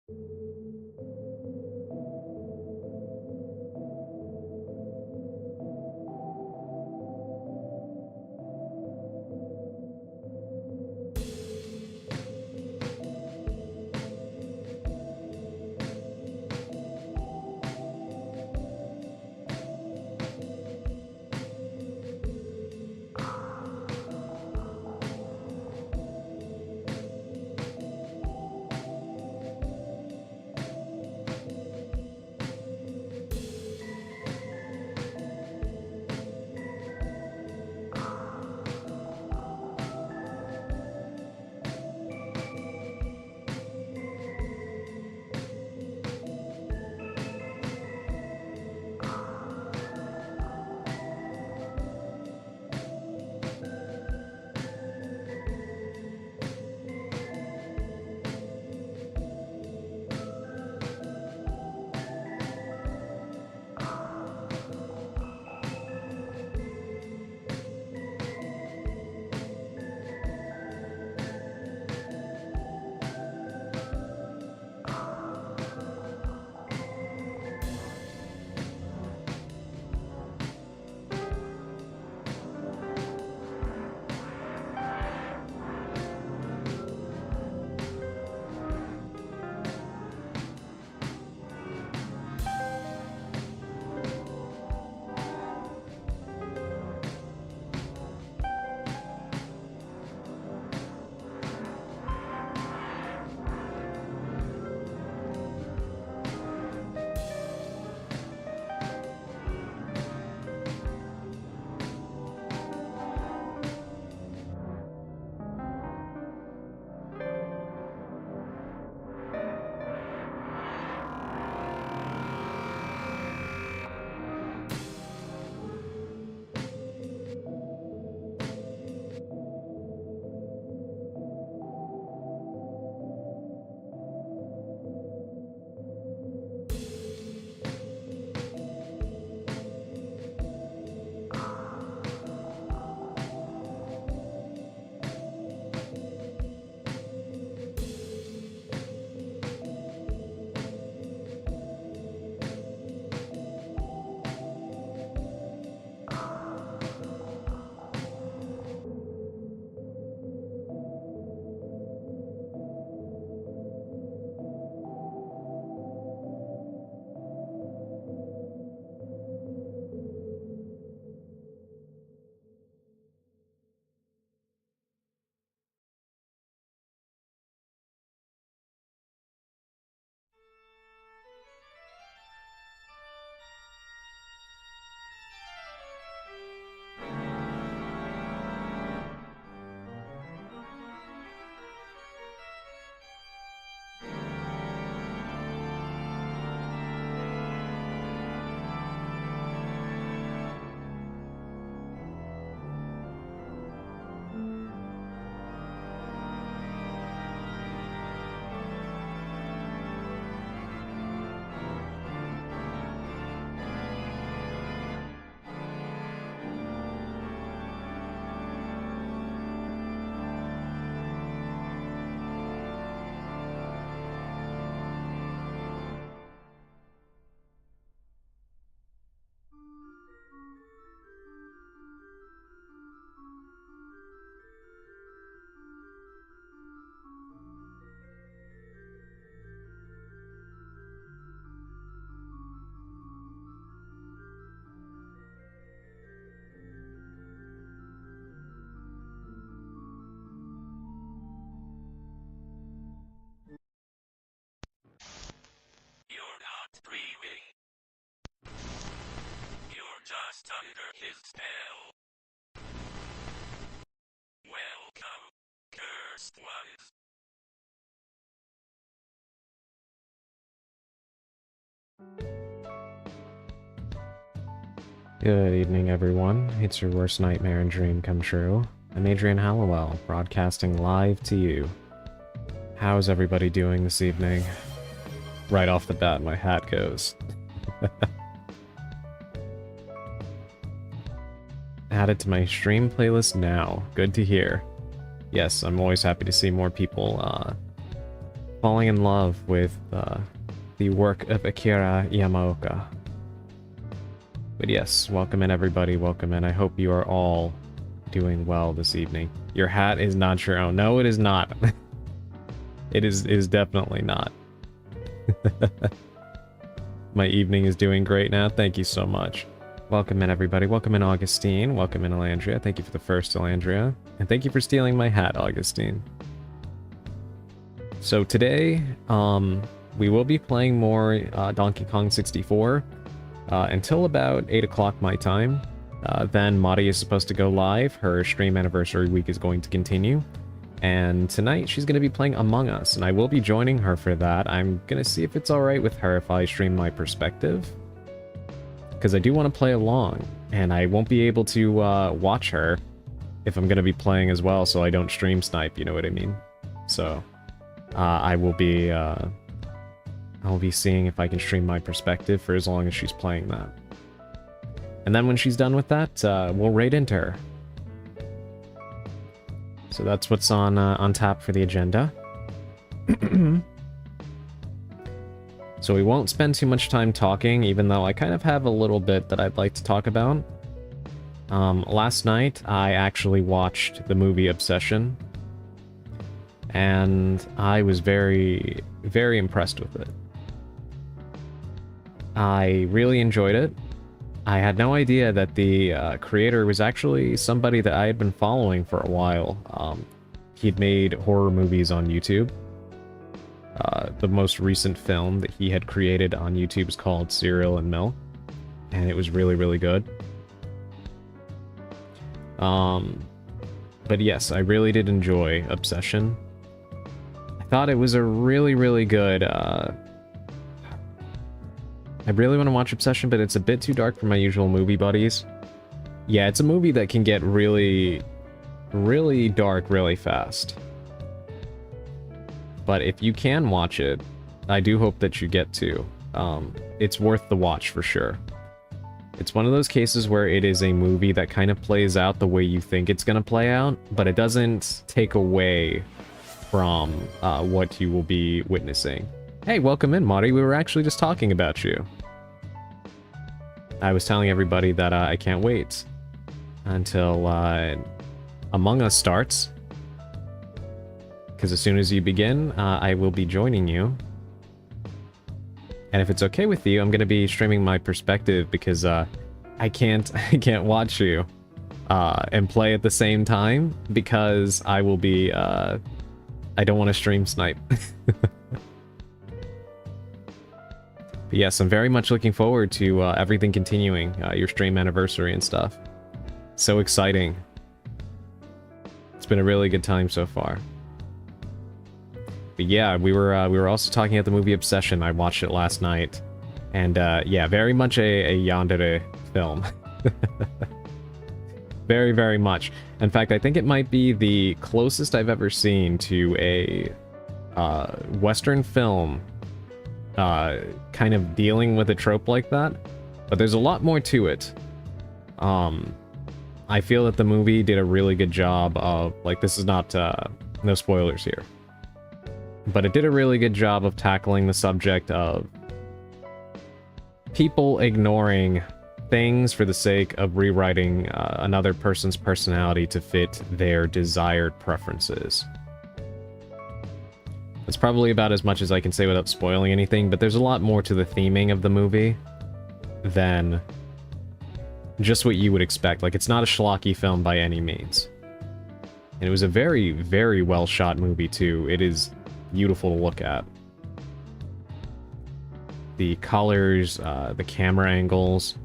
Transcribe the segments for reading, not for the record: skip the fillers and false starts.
You're not breathing. You're just under his spell. Welcome, cursed ones. Good evening, everyone. It's your worst nightmare and dream come true. I'm Adrian Hallowell, broadcasting live to you. How's everybody doing this evening? Right off the bat, my hat goes. Add it to my stream playlist now. Good to hear. Yes, I'm always happy to see more people falling in love with the work of Akira Yamaoka. But yes, welcome in everybody, welcome in. I hope you are all doing well this evening. Your hat is not your own. No, it is not. It is definitely not. My evening is doing great now. Thank you so much. Welcome in everybody. Welcome in Augustine. Welcome in Elandria. Thank you for the first Elandria. And thank you for stealing my hat, Augustine. So today, we will be playing more Donkey Kong 64 until about 8 o'clock my time. Then Mari is supposed to go live. Her stream anniversary week is going to continue. And tonight she's going to be playing Among Us, and I will be joining her for that. I'm going to see if it's alright with her if I stream my perspective. Because I do want to play along, and I won't be able to watch her if I'm going to be playing as well, so I don't stream snipe, you know what I mean? So, I will be seeing if I can stream my perspective for as long as she's playing that. And then when she's done with that, we'll raid into her. So that's what's on tap for the agenda. So we won't spend too much time talking, even though I kind of have a little bit that I'd like to talk about. Last night, I actually watched the movie Obsession. And I was very, very impressed with it. I really enjoyed it. I had no idea that the creator was actually somebody that I had been following for a while. He'd made horror movies on YouTube. The most recent film that he had created on YouTube is called Cereal and Milk, and it was really, really good. But yes, I really did enjoy Obsession. I thought it was a really, really good... I really want to watch Obsession, but it's a bit too dark for my usual movie buddies. Yeah, it's a movie that can get really, really dark really fast. But if you can watch it, I do hope that you get to. It's worth the watch for sure. It's one of those cases where it is a movie that kind of plays out the way you think it's going to play out, but it doesn't take away from what you will be witnessing. Hey, welcome in, Mari. We were actually just talking about you. I was telling everybody that I can't wait until Among Us starts. Because as soon as you begin, I will be joining you. And if it's okay with you, I'm going to be streaming my perspective because I can't watch you and play at the same time because I will be... I don't want to stream snipe. But yes, I'm very much looking forward to everything continuing, your stream anniversary and stuff. So exciting. It's been a really good time so far. But yeah, we were also talking about the movie Obsession. I watched it last night. And yeah, very much a yandere film. Very, very much. In fact, I think it might be the closest I've ever seen to a Western film kind of dealing with a trope like that. But there's a lot more to it. I feel that the movie did a really good job of, like, this is not, no spoilers here. But it did a really good job of tackling the subject of people ignoring things for the sake of rewriting another person's personality to fit their desired preferences. That's probably about as much as I can say without spoiling anything, but there's a lot more to the theming of the movie than just what you would expect. Like, it's not a schlocky film by any means. And it was a very, very well shot movie too. It is beautiful to look at. The colors, the camera angles,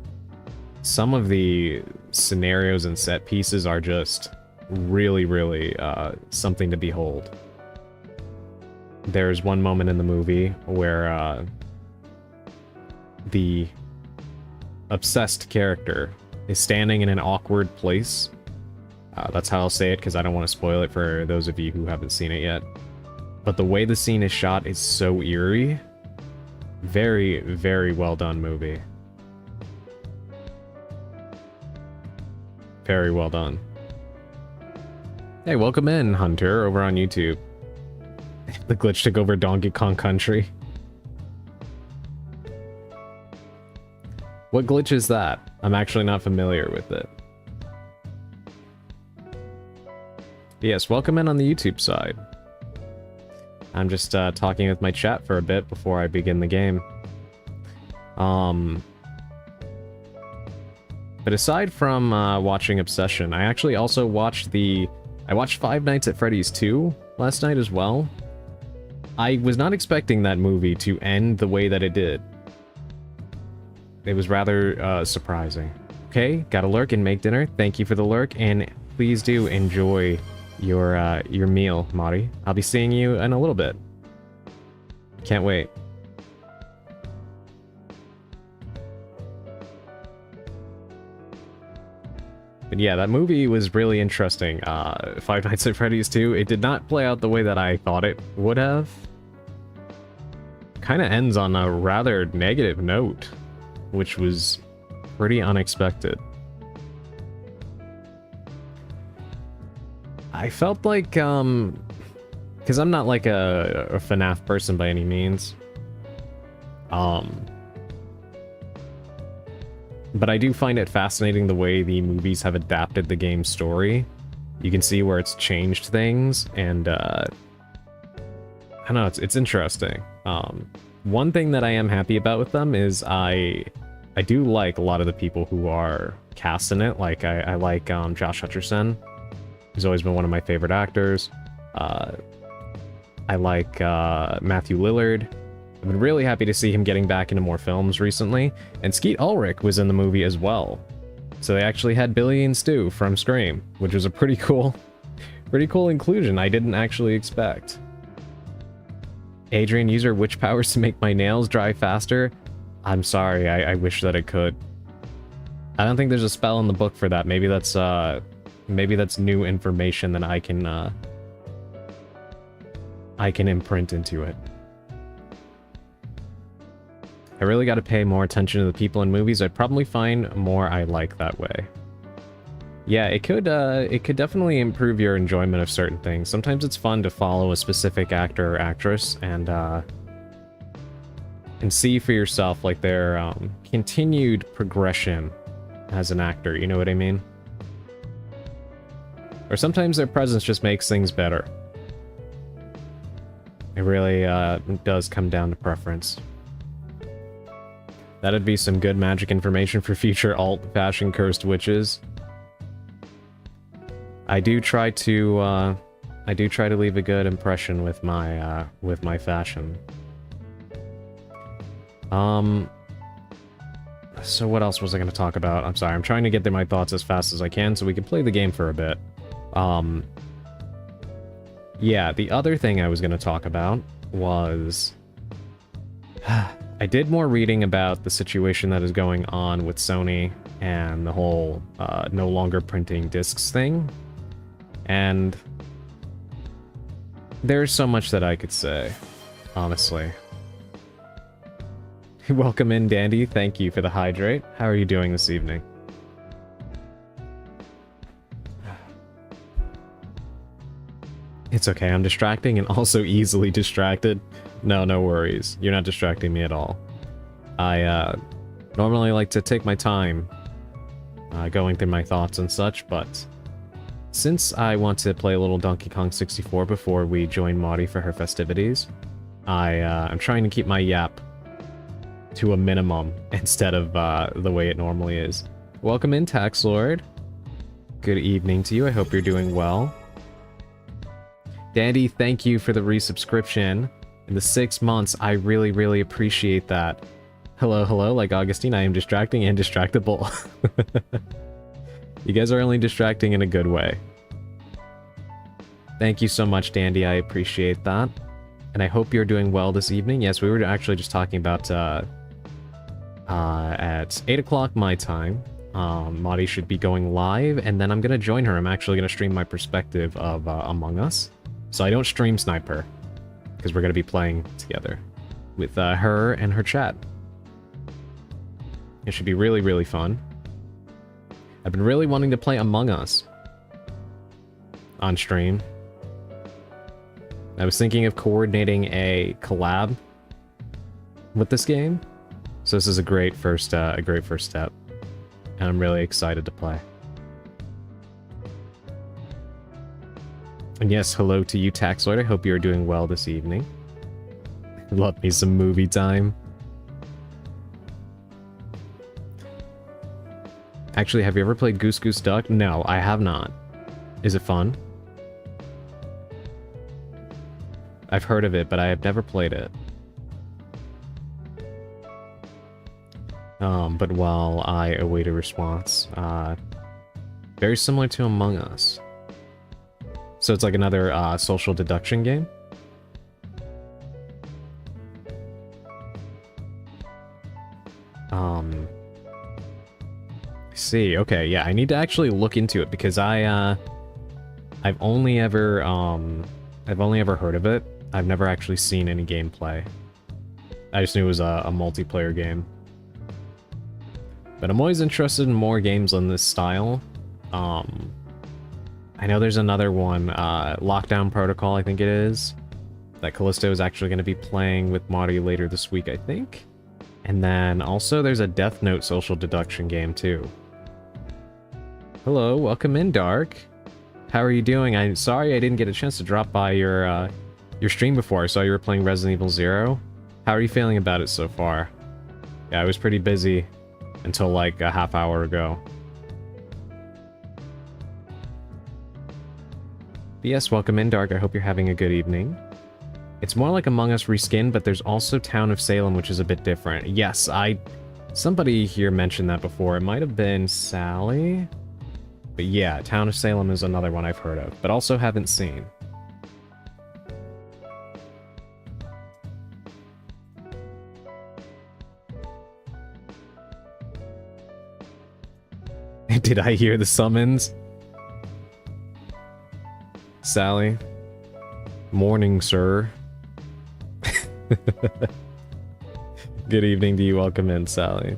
some of the scenarios and set pieces are just really, really something to behold. There's one moment in the movie where the obsessed character is standing in an awkward place. That's how I'll say it, because I don't want to spoil it for those of you who haven't seen it yet. But the way the scene is shot is so eerie. Very, very well done movie. Very well done. Hey, welcome in, Hunter, over on YouTube. The glitch took over Donkey Kong Country. What glitch is that? I'm actually not familiar with it. Yes, welcome in on the YouTube side. I'm just talking with my chat for a bit before I begin the game. But aside from watching Obsession, I actually also watched I watched Five Nights at Freddy's 2 last night as well. I was not expecting that movie to end the way that it did. It was rather surprising. Okay, gotta lurk and make dinner. Thank you for the lurk, and please do enjoy your meal, Mari. I'll be seeing you in a little bit. Can't wait. But yeah, that movie was really interesting. Five Nights at Freddy's 2, it did not play out the way that I thought it would have. Kind of ends on a rather negative note, which was pretty unexpected. I felt like, because I'm not like a FNAF person by any means. But I do find it fascinating the way the movies have adapted the game's story. You can see where it's changed things, and I don't know, it's interesting. One thing that I am happy about with them is I do like a lot of the people who are cast in it. Like I like Josh Hutcherson. He's always been one of my favorite actors. I like Matthew Lillard. I've been really happy to see him getting back into more films recently. And Skeet Ulrich was in the movie as well. So they actually had Billy and Stu from Scream, which was a pretty cool inclusion I didn't actually expect. Adrian, use your witch powers to make my nails dry faster. I'm sorry, I wish that it could. I don't think there's a spell in the book for that. Maybe that's new information that I can imprint into it. I really got to pay more attention to the people in movies. I'd probably find more I like that way. Yeah, it could definitely improve your enjoyment of certain things. Sometimes it's fun to follow a specific actor or actress and see for yourself like their continued progression as an actor, you know what I mean? Or sometimes their presence just makes things better. It really does come down to preference. That'd be some good magic information for future alt-fashion cursed witches. I do try to leave a good impression with my fashion. So what else was I going to talk about? I'm sorry, I'm trying to get through my thoughts as fast as I can so we can play the game for a bit. Yeah, the other thing I was going to talk about was... I did more reading about the situation that is going on with Sony and the whole no longer printing discs thing. And there's so much that I could say, honestly. Welcome in, Dandy. Thank you for the hydrate. How are you doing this evening? It's okay, I'm distracting and also easily distracted. No worries. You're not distracting me at all. I normally like to take my time going through my thoughts and such, but since I want to play a little Donkey Kong 64 before we join Mari for her festivities, I'm trying to keep my yap to a minimum instead of the way it normally is. Welcome in, Tax Lord. Good evening to you. I hope you're doing well. Dandy, thank you for the resubscription. In the 6 months, I really appreciate that. Hello, like Augustine, I am distracting and distractible. You guys are only distracting in a good way. Thank you so much, Dandy, I appreciate that. And I hope you're doing well this evening. Yes, we were actually just talking about, at 8 o'clock my time, Mari should be going live, and then I'm gonna join her. I'm actually gonna stream my perspective of Among Us. So I don't stream snipe her, because we're going to be playing together with her and her chat. It should be really fun. I've been really wanting to play Among Us on stream. I was thinking of coordinating a collab with this game. So this is a great first step, and I'm really excited to play. And yes, hello to you, Taxlord. I hope you are doing well this evening. Love me some movie time. Actually, have you ever played Goose Goose Duck? No, I have not. Is it fun? I've heard of it, but I have never played it. But while I await a response, very similar to Among Us. So it's like another social deduction game. I see. Okay, yeah, I need to actually look into it because I've only ever heard of it. I've never actually seen any gameplay. I just knew it was a multiplayer game. But I'm always interested in more games on this style. I know there's another one, Lockdown Protocol, I think it is, that Callisto is actually going to be playing with Marty later this week, I think. And then also there's a Death Note social deduction game too. Hello, welcome in, Dark. How are you doing? I'm sorry I didn't get a chance to drop by your stream before. I saw you were playing Resident Evil 0. How are you feeling about it so far? Yeah, I was pretty busy until like a half hour ago. But yes, welcome in, Dark. I hope you're having a good evening. It's more like Among Us reskin, but there's also Town of Salem, which is a bit different. Yes, somebody here mentioned that before. It might have been Sally. But yeah, Town of Salem is another one I've heard of, but also haven't seen. Did I hear the summons? Sally? Morning, sir. Good evening to you. Welcome in, Sally.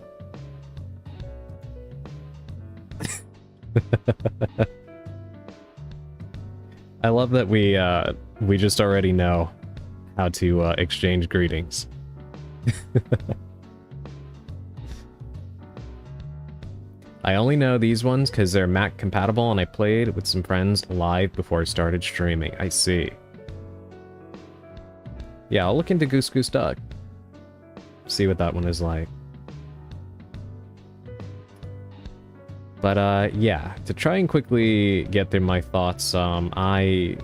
I love that we just already know how to exchange greetings. I only know these ones because they're Mac compatible and I played with some friends live before I started streaming. I see. Yeah, I'll look into Goose Goose Duck. See what that one is like. But yeah, to try and quickly get through my thoughts, I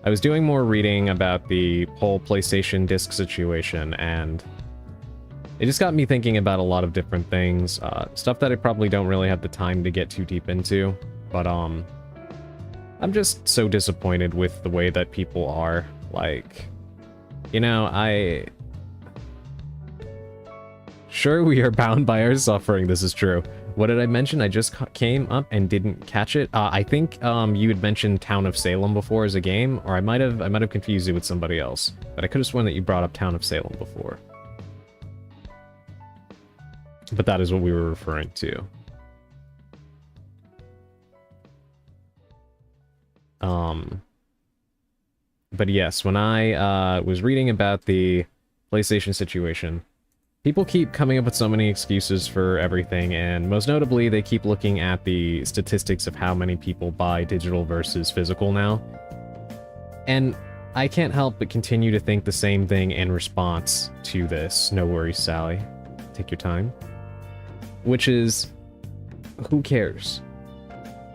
was doing more reading about the whole PlayStation disc situation, and it just got me thinking about a lot of different things, stuff that I probably don't really have the time to get too deep into, but I'm just so disappointed with the way that people are, like, you know, Sure, we are bound by our suffering, this is true. What did I mention? I just came up and didn't catch it. I think you had mentioned Town of Salem before as a game, or I might have confused you with somebody else, but I could have sworn that you brought up Town of Salem before. But that is what we were referring to. But yes, when I was reading about the PlayStation situation, people keep coming up with so many excuses for everything, and most notably, they keep looking at the statistics of how many people buy digital versus physical now. And I can't help but continue to think the same thing in response to this. No worries, Sally. Take your time. Which is, who cares?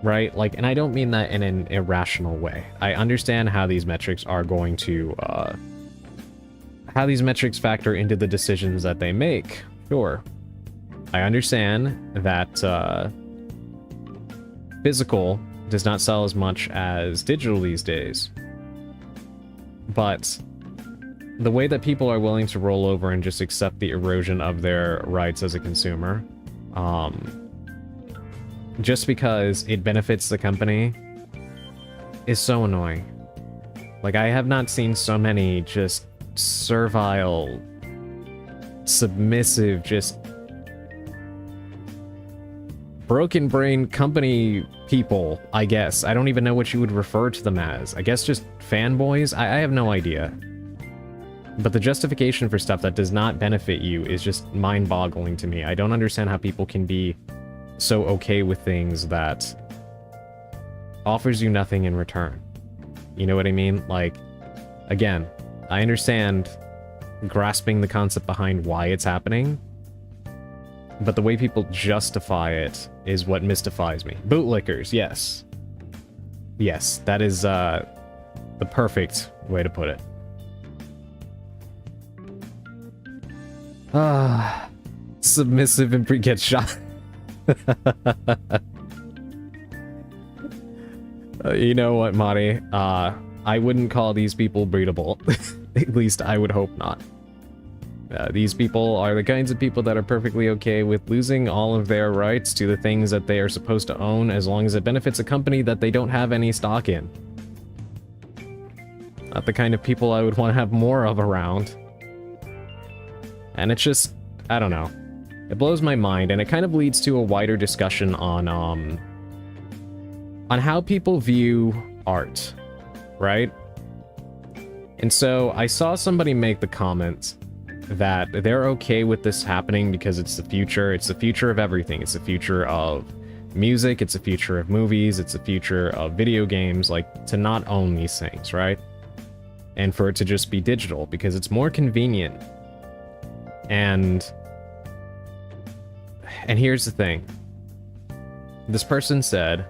Right? Like, and I don't mean that in an irrational way. I understand how these metrics are going to, how these metrics factor into the decisions that they make. Sure. I understand that, physical does not sell as much as digital these days. But the way that people are willing to roll over and just accept the erosion of their rights as a consumer, just because it benefits the company, is so annoying. Like, I have not seen so many just servile, submissive, just broken brain company people, I guess. I don't even know what you would refer to them as. I guess just fanboys? I have no idea. But the justification for stuff that does not benefit you is just mind-boggling to me. I don't understand how people can be so okay with things that offers you nothing in return. You know what I mean? Like, again, I understand grasping the concept behind why it's happening, but the way people justify it is what mystifies me. Bootlickers, yes. Yes, that is the perfect way to put it. Submissive and get shot. You know what, Mari? I wouldn't call these people breedable. At least I would hope not. These people are the kinds of people that are perfectly okay with losing all of their rights to the things that they are supposed to own as long as it benefits a company that they don't have any stock in. Not the kind of people I would want to have more of around. And it's just, I don't know. It blows my mind, and it kind of leads to a wider discussion on how people view art, right? And so I saw somebody make the comment that they're okay with this happening because it's the future. It's the future of everything. It's the future of music. It's the future of movies. It's the future of video games. Like, to not own these things, right? And for it to just be digital because it's more convenient. And here's the thing. This person said,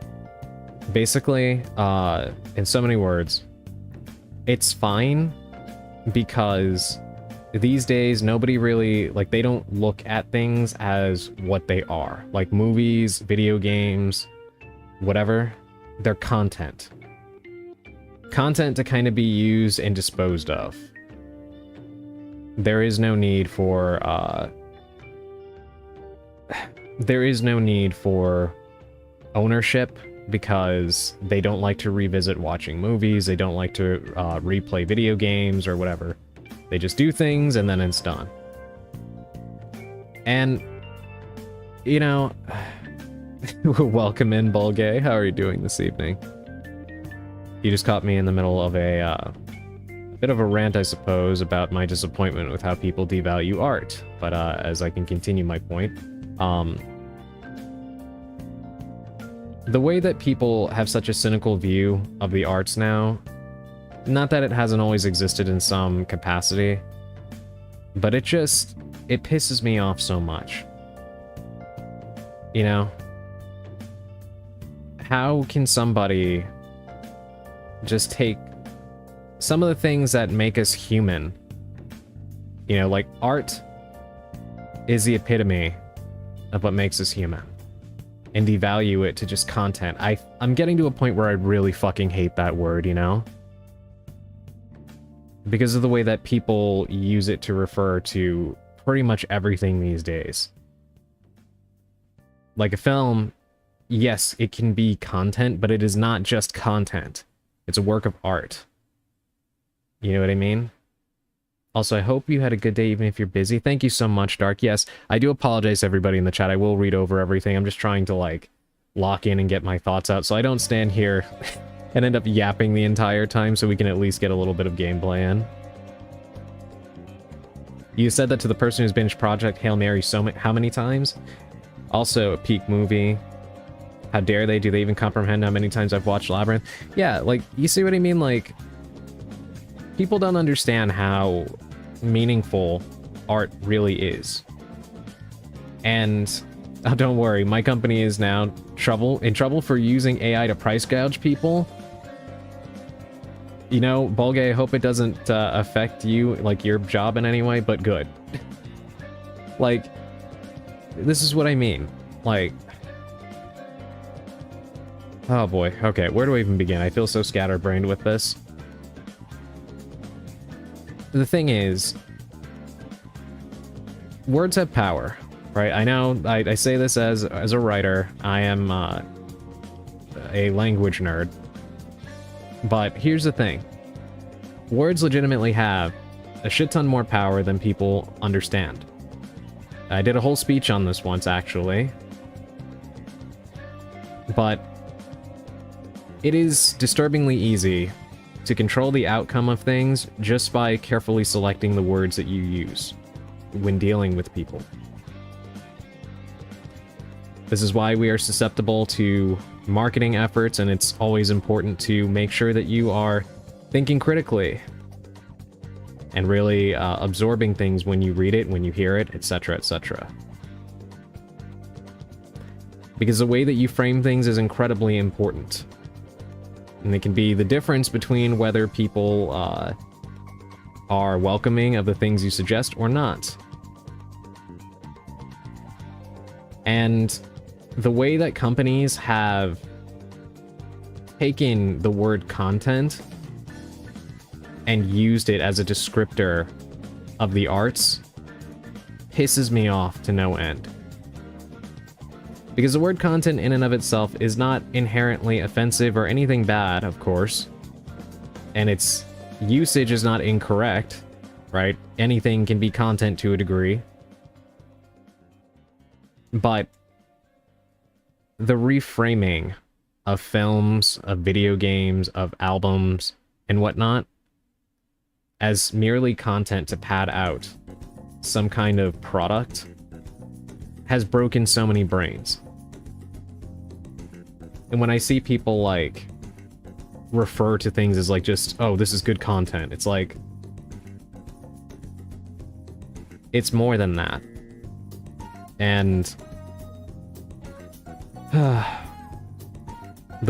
basically, in so many words, it's fine because these days nobody really, like, they don't look at things as what they are. Like movies, video games, whatever, they're content. Content to kind of be used and disposed of. There is no need for, ownership because they don't like to revisit watching movies, they don't like to replay video games or whatever. They just do things and then it's done. And, you know, welcome in, Bulgay. How are you doing this evening? You just caught me in the middle of a bit of a rant, I suppose, about my disappointment with how people devalue art. But as I can continue my point, the way that people have such a cynical view of the arts now, not that it hasn't always existed in some capacity, but it pisses me off so much. You know? How can somebody just take some of the things that make us human? You know, like, art is the epitome of what makes us human, and devalue it to just content. I'm getting to a point where I really fucking hate that word, you know? Because of the way that people use it to refer to pretty much everything these days. Like a film, yes, it can be content, but it is not just content. It's a work of art. You know what I mean? Also, I hope you had a good day even if you're busy. Thank you so much, Dark. Yes, I do apologize to everybody in the chat. I will read over everything. I'm just trying to, like, lock in and get my thoughts out so I don't stand here and end up yapping the entire time so we can at least get a little bit of gameplay in. You said that to the person who's binged Project Hail Mary how many times? Also, a peak movie. How dare they? Do they even comprehend how many times I've watched Labyrinth? Yeah, like, you see what I mean? Like, people don't understand how meaningful art really is. And oh, don't worry, my company is now in trouble for using AI to price gouge people. You know, Bulgay, I hope it doesn't affect you, like, your job in any way, but good. Like, this is what I mean. Like, oh boy, okay, where do I even begin? I feel so scatterbrained with this. The thing is, words have power, right? I know, I say this as a writer. I am a language nerd. But here's the thing. Words legitimately have a shit ton more power than people understand. I did a whole speech on this once, actually. But It is disturbingly easy to control the outcome of things just by carefully selecting the words that you use when dealing with people. This is why we are susceptible to marketing efforts, and it's always important to make sure that you are thinking critically and really absorbing things when you read it, when you hear it, etc., etc. Because the way that you frame things is incredibly important. And it can be the difference between whether people are welcoming of the things you suggest or not. And the way that companies have taken the word content and used it as a descriptor of the arts pisses me off to no end. Because the word content in and of itself is not inherently offensive or anything bad, of course. And its usage is not incorrect, right? Anything can be content to a degree. But the reframing of films, of video games, of albums, and whatnot as merely content to pad out some kind of product has broken so many brains. And when I see people like refer to things as like just, oh, this is good content, it's like, it's more than that. And the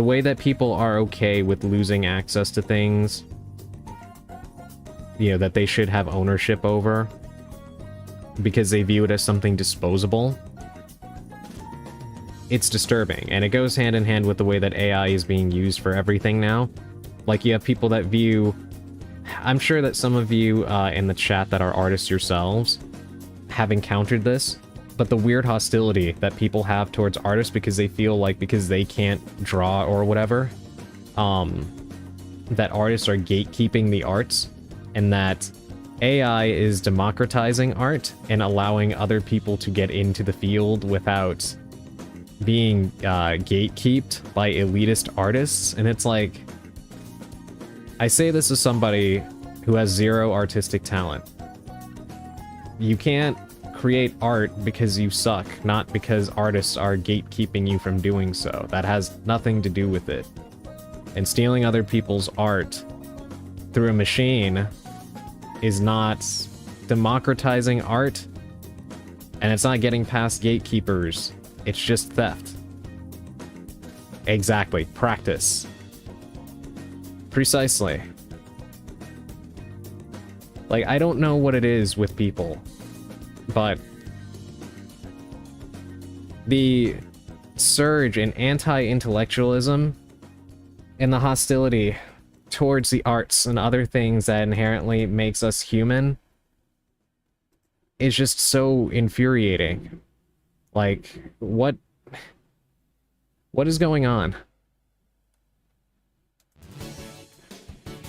way that people are okay with losing access to things, you know, that they should have ownership over because they view it as something disposable, it's disturbing. And it goes hand in hand with the way that AI is being used for everything now. Like, you have people that view... I'm sure that some of you in the chat that are artists yourselves have encountered this, but the weird hostility that people have towards artists because they feel like because they can't draw or whatever, that artists are gatekeeping the arts, and that AI is democratizing art and allowing other people to get into the field without being gatekeeped by elitist artists. And it's like, I say this as somebody who has zero artistic talent. You can't create art because you suck, not because artists are gatekeeping you from doing so. That has nothing to do with it. And stealing other people's art through a machine is not democratizing art, and it's not getting past gatekeepers. It's just theft. Exactly. Practice. Precisely. Like, I don't know what it is with people, but the surge in anti-intellectualism and the hostility towards the arts and other things that inherently makes us human is just so infuriating. Like, what is going on?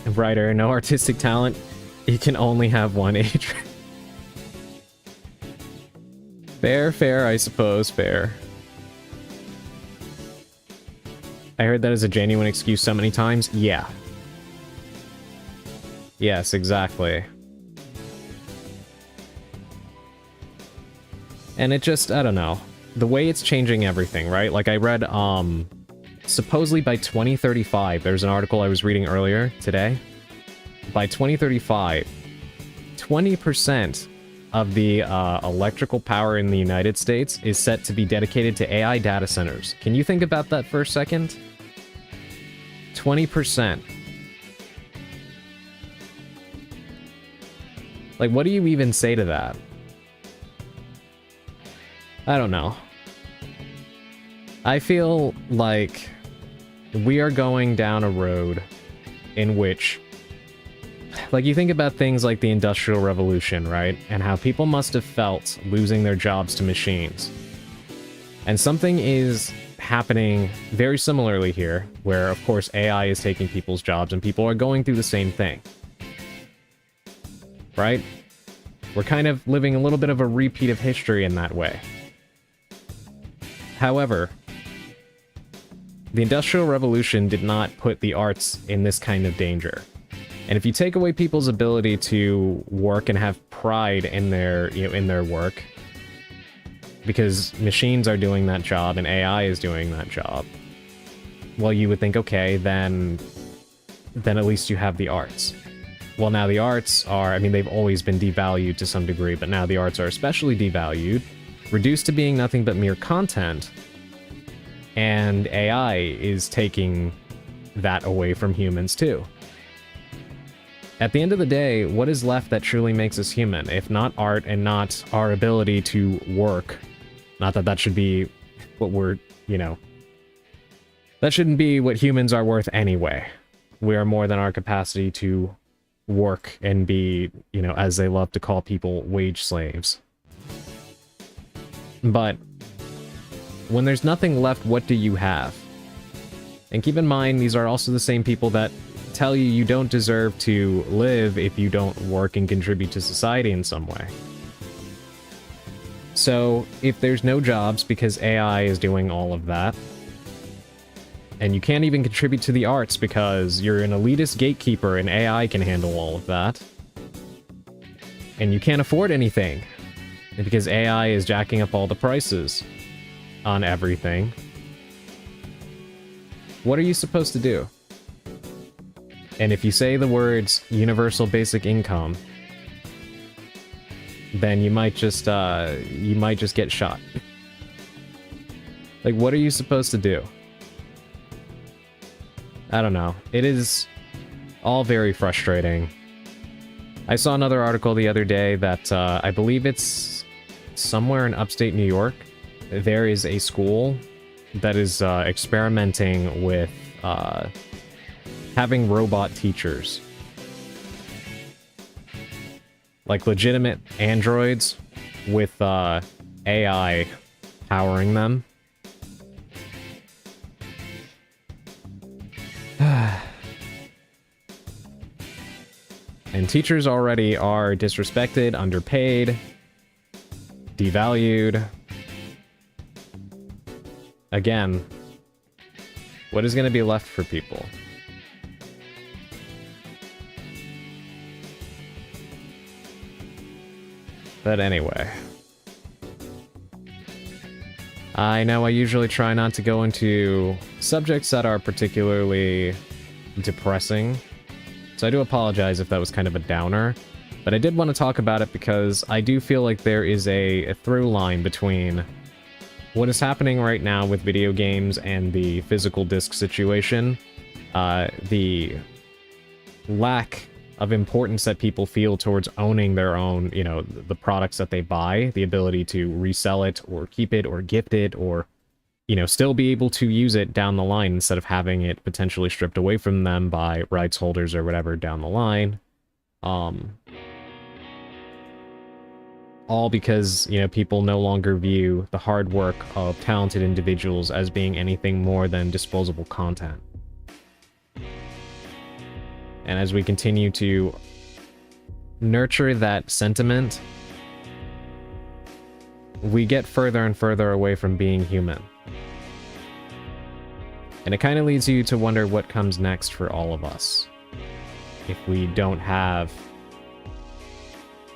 Writer, no artistic talent. You can only have one age. Fair, I suppose, fair. I heard that as a genuine excuse so many times. Yeah. Yes, exactly. And it just, I don't know. The way it's changing everything, right? Like, I read, supposedly by 2035, there's an article I was reading earlier today. By 2035, 20% of the electrical power in the United States is set to be dedicated to AI data centers. Can you think about that for a second? 20%. Like, what do you even say to that? I don't know. I feel like we are going down a road in which, like, you think about things like the Industrial Revolution, right? And how people must have felt losing their jobs to machines. And something is happening very similarly here, where, of course, AI is taking people's jobs and people are going through the same thing. Right? We're kind of living a little bit of a repeat of history in that way. However, The Industrial Revolution did not put the arts in this kind of danger. And if you take away people's ability to work and have pride in their, in their work, because machines are doing that job and AI is doing that job, well, you would think, okay, then at least you have the arts. Well, now the arts are, I mean, they've always been devalued to some degree, but now the arts are especially devalued, reduced to being nothing but mere content, and AI is taking that away from humans too. At the end of the day, what is left that truly makes us human, if not art and not our ability to work? Not that that should be what we're, that shouldn't be what humans are worth anyway. We are more than our capacity to work and be, as they love to call people, wage slaves. But when there's nothing left, what do you have? And keep in mind, these are also the same people that tell you you don't deserve to live if you don't work and contribute to society in some way. So, if there's no jobs because AI is doing all of that, and you can't even contribute to the arts because you're an elitist gatekeeper and AI can handle all of that, and you can't afford anything because AI is jacking up all the prices on everything, what are you supposed to do? And if you say the words universal basic income, then you might just get shot. Like, what are you supposed to do? I don't know. It is all very frustrating. I saw another article the other day that I believe it's somewhere in upstate New York. There is a school that is experimenting with having robot teachers. Like legitimate androids with AI powering them. And teachers already are disrespected, underpaid, devalued. Again, what is going to be left for people? But anyway. I know I usually try not to go into subjects that are particularly depressing, so I do apologize if that was kind of a downer, but I did want to talk about it because I do feel like there is a through line between what is happening right now with video games and the physical disc situation, the lack of importance that people feel towards owning their own, the products that they buy, the ability to resell it or keep it or gift it or, still be able to use it down the line instead of having it potentially stripped away from them by rights holders or whatever down the line. All because, people no longer view the hard work of talented individuals as being anything more than disposable content. And as we continue to nurture that sentiment, we get further and further away from being human. And it kind of leads you to wonder what comes next for all of us. If we don't have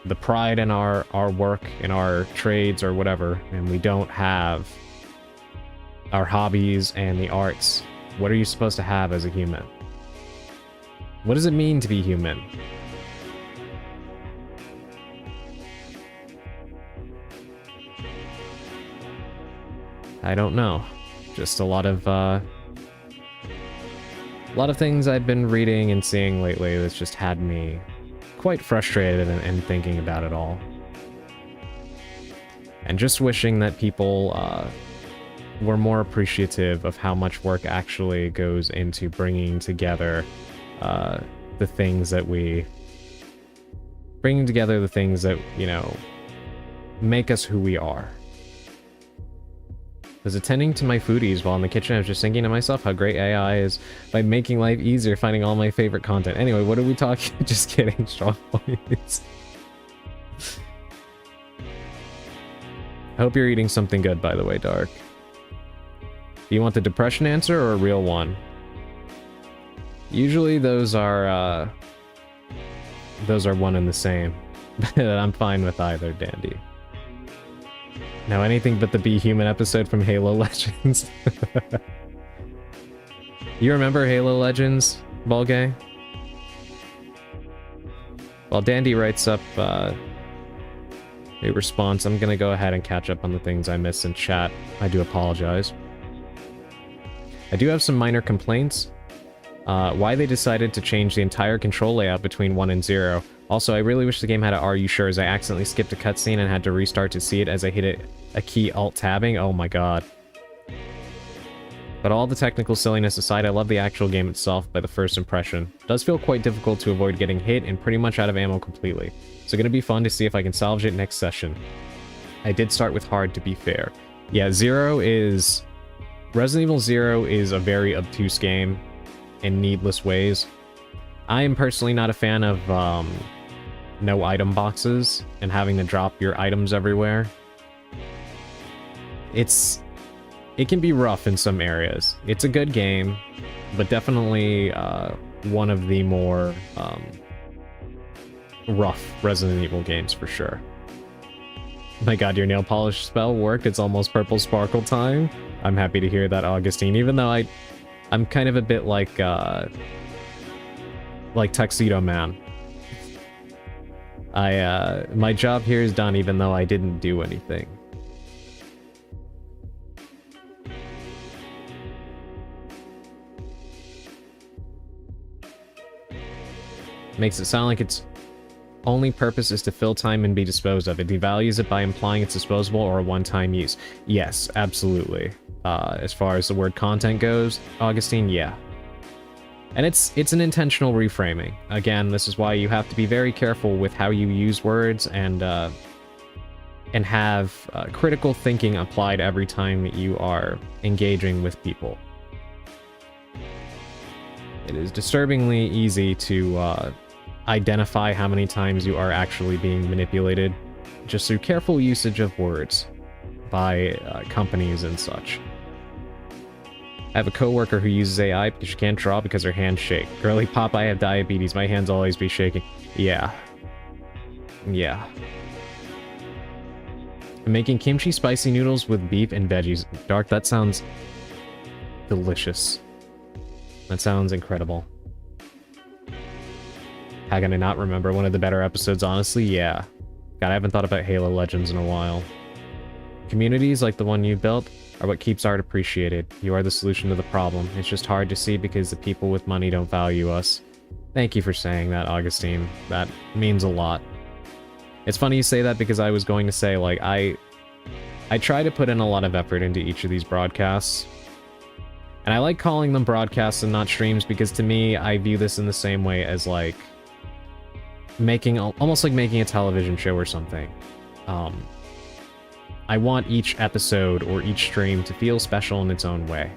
the pride in our work, in our trades or whatever, and we don't have our hobbies and the arts, what are you supposed to have as a human? What does it mean to be human? I don't know. Just a lot of things I've been reading and seeing lately that's just had me quite frustrated and thinking about it all. And just wishing that people were more appreciative of how much work actually goes into bringing together the things that make us who we are. I was attending to my foodies while in the kitchen. I was just thinking to myself how great AI is by making life easier, finding all my favorite content. Anyway, what are we talking? Just kidding, strong points. I hope you're eating something good, by the way, Dark. Do you want the depression answer or a real one? Usually those are one and the same. I'm fine with either, Dandy. No, anything but the Be Human episode from Halo Legends. You remember Halo Legends, Balgay? While Dandy writes up a response, I'm gonna go ahead and catch up on the things I missed in chat. I do apologize. I do have some minor complaints. Why they decided to change the entire control layout between 1 and 0. Also, I really wish the game had a Are You Sure, as I accidentally skipped a cutscene and had to restart to see it as I hit a key alt-tabbing. Oh my god. But all the technical silliness aside, I love the actual game itself by the first impression. It does feel quite difficult to avoid getting hit and pretty much out of ammo completely. So gonna be fun to see if I can salvage it next session. I did start with hard, to be fair. Yeah, Resident Evil 0 is a very obtuse game in needless ways. I am personally not a fan of no item boxes and having to drop your items everywhere. It can be rough in some areas. It's a good game, but definitely one of the more rough Resident Evil games for sure. My god, your nail polish spell worked. It's almost purple sparkle time. I'm happy to hear that, Augustine, even though I'm kind of a bit like Tuxedo Man. My job here is done even though I didn't do anything. Makes it sound like its only purpose is to fill time and be disposed of. It devalues it by implying it's disposable or a one-time use. Yes, absolutely. As far as the word content goes, Augustine, yeah. And it's an intentional reframing. Again, this is why you have to be very careful with how you use words and have critical thinking applied every time you are engaging with people. It is disturbingly easy to identify how many times you are actually being manipulated just through careful usage of words by companies and such. I have a coworker who uses AI because she can't draw because her hands shake. Girly pop, I have diabetes. My hands always be shaking. Yeah. Yeah. I'm making kimchi spicy noodles with beef and veggies. Dark, that sounds delicious. That sounds incredible. How can I not remember one of the better episodes, honestly? Yeah. God, I haven't thought about Halo Legends in a while. Communities like the one you built are what keeps art appreciated. You are the solution to the problem. It's just hard to see because the people with money don't value us. Thank you for saying that, Augustine. That means a lot. It's funny you say that because I was going to say, like, I try to put in a lot of effort into each of these broadcasts. And I like calling them broadcasts and not streams because to me, I view this in the same way as, like, almost like making a television show or something. I want each episode or each stream to feel special in its own way.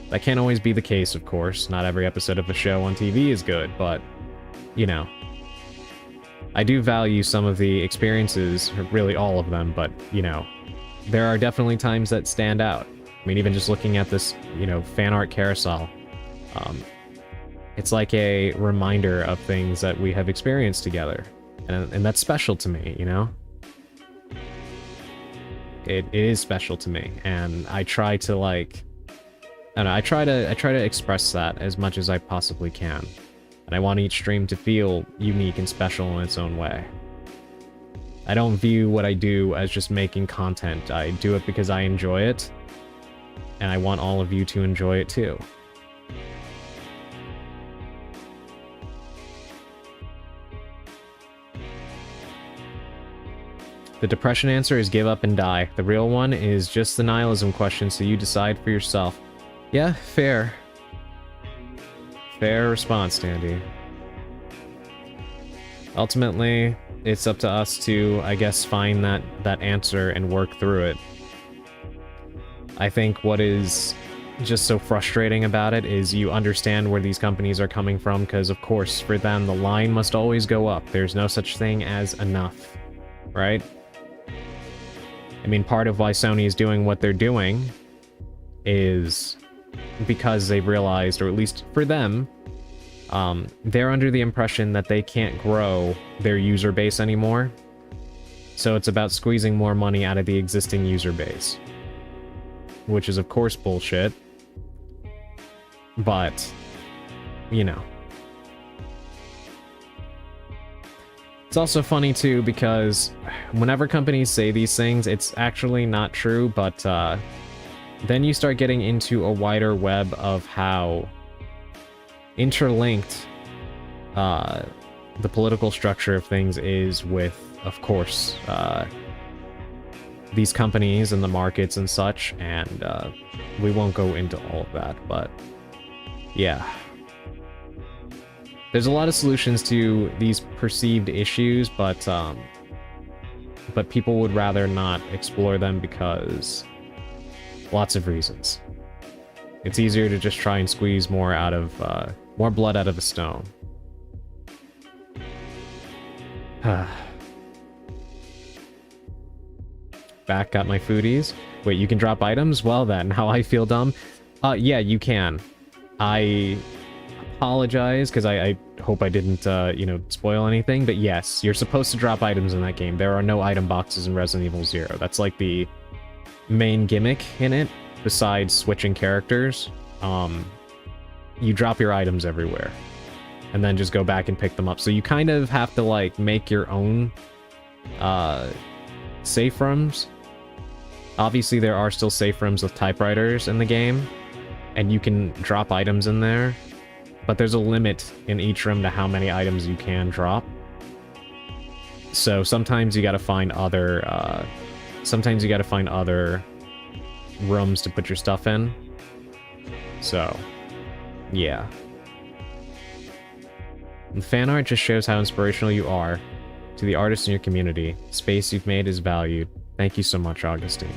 That can't always be the case, of course. Not every episode of a show on TV is good, but, you know. I do value some of the experiences, or really all of them, but, you know, there are definitely times that stand out. I mean, even just looking at this, you know, fan art carousel, it's like a reminder of things that we have experienced together. And that's special to me, you know? It is special to me, and I try to, like, I don't know, I try to express that as much as I possibly can. And I want each stream to feel unique and special in its own way. I don't view what I do as just making content. I do it because I enjoy it, and I want all of you to enjoy it too. The depression answer is give up and die. The real one is just the nihilism question, so you decide for yourself. Yeah, fair. Fair response, Dandy. Ultimately, it's up to us to, I guess, find that answer and work through it. I think what is just so frustrating about it is you understand where these companies are coming from, because of course, for them, the line must always go up. There's no such thing as enough, right? I mean, part of why Sony is doing what they're doing is because they realized, or at least for them, they're under the impression that they can't grow their user base anymore. So it's about squeezing more money out of the existing user base. Which is, of course, bullshit. But, you know. It's also funny, too, because whenever companies say these things, it's actually not true, but then you start getting into a wider web of how interlinked the political structure of things is with, of course, these companies and the markets and such, and we won't go into all of that, but yeah. There's a lot of solutions to these perceived issues, but people would rather not explore them because lots of reasons. It's easier to just try and squeeze more out of more blood out of a stone. Back got my foodies. Wait, you can drop items? Well then, how I feel dumb? Yeah, you can. I apologize, because I hope I didn't, you know, spoil anything, but yes, you're supposed to drop items in that game. There are no item boxes in Resident Evil 0. That's like the main gimmick in it, besides switching characters. You drop your items everywhere, and then just go back and pick them up. So you kind of have to, like, make your own, safe rooms. Obviously, there are still safe rooms with typewriters in the game, and you can drop items in there, but there's a limit in each room to how many items you can drop. So sometimes you gotta find other, rooms to put your stuff in. So, yeah. The fan art just shows how inspirational you are to the artists in your community. The space you've made is valued. Thank you so much, Augustine.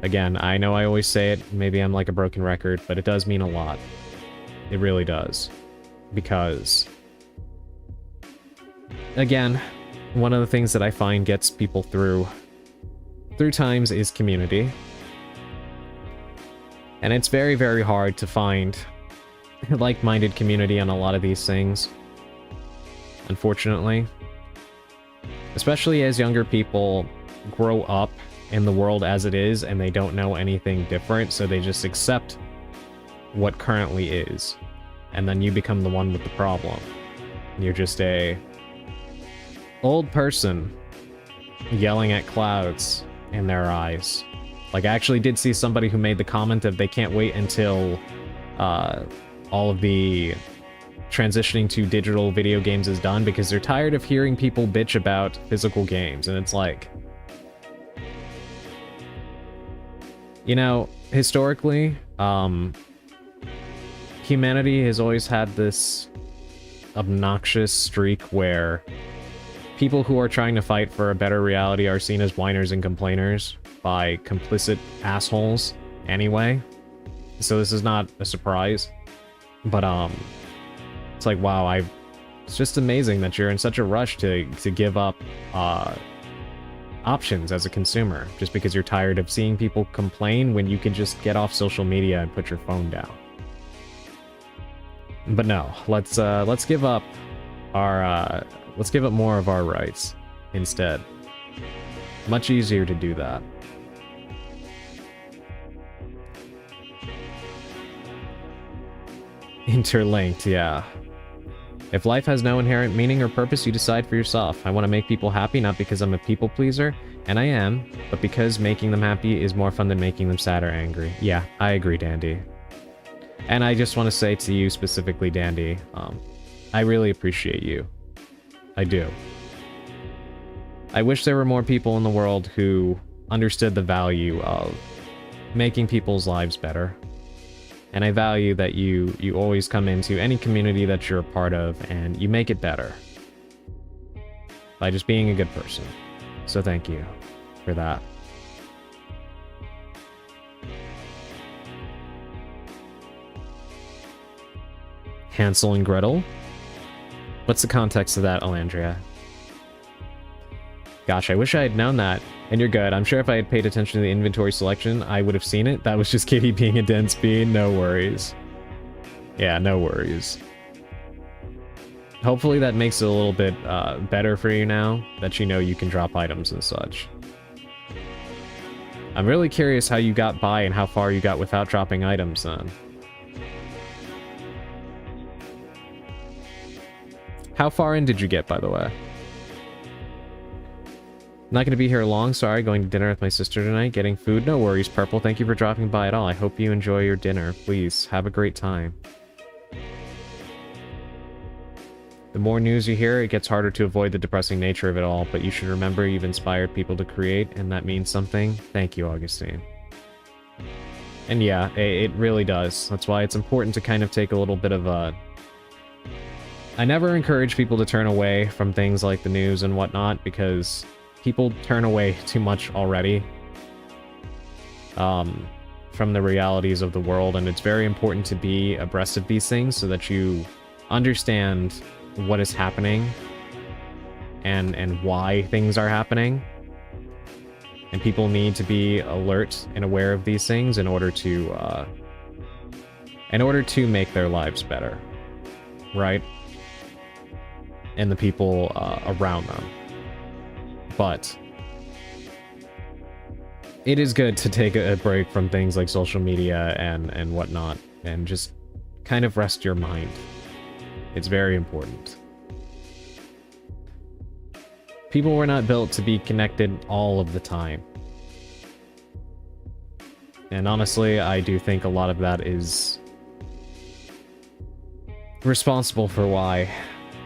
Again, I know I always say it, maybe I'm like a broken record, but it does mean a lot. It really does. Because, again, one of the things that I find gets people through times is community. And it's very, very hard to find like-minded community on a lot of these things, unfortunately. Especially as younger people grow up in the world as it is and they don't know anything different, so they just accept what currently is. And then you become the one with the problem. You're just a old person yelling at clouds in their eyes. Like, I actually did see somebody who made the comment of they can't wait until all of the transitioning to digital video games is done because they're tired of hearing people bitch about physical games. And it's like, you know, historically, humanity has always had this obnoxious streak where people who are trying to fight for a better reality are seen as whiners and complainers by complicit assholes anyway. So this is not a surprise. But, it's like, wow, it's just amazing that you're in such a rush to give up, options as a consumer, just because you're tired of seeing people complain when you can just get off social media and put your phone down. But no, let's give up our, let's give up more of our rights instead. Much easier to do that. Interlinked, yeah. If life has no inherent meaning or purpose, you decide for yourself. I want to make people happy, not because I'm a people pleaser, and I am, but because making them happy is more fun than making them sad or angry. Yeah, I agree, Dandy. And I just want to say to you specifically, Dandy, I really appreciate you. I do. I wish there were more people in the world who understood the value of making people's lives better. And I value that you always come into any community that you're a part of and you make it better by just being a good person. So thank you for that. Hansel and Gretel? What's the context of that, Alandria? Gosh, I wish I had known that. And you're good. I'm sure if I had paid attention to the inventory selection, I would have seen it. That was just Kitty being a dense bean. No worries. Yeah, no worries. Hopefully that makes it a little bit better for you now, that you know you can drop items and such. I'm really curious how you got by and how far you got without dropping items then. How far in did you get, by the way? Not going to be here long, sorry. Going to dinner with my sister tonight. Getting food. No worries, Purple. Thank you for dropping by at all. I hope you enjoy your dinner. Please, have a great time. The more news you hear, it gets harder to avoid the depressing nature of it all, but you should remember you've inspired people to create, and that means something. Thank you, Augustine. And yeah, it really does. That's why it's important to kind of take a little bit of a... I never encourage people to turn away from things like the news and whatnot, because people turn away too much already from the realities of the world, and it's very important to be abreast of these things so that you understand what is happening and why things are happening. And people need to be alert and aware of these things in order to make their lives better, right? And the people around them. But it is good to take a break from things like social media and whatnot, and just kind of rest your mind. It's very important. People were not built to be connected all of the time. And honestly, I do think a lot of that is responsible for why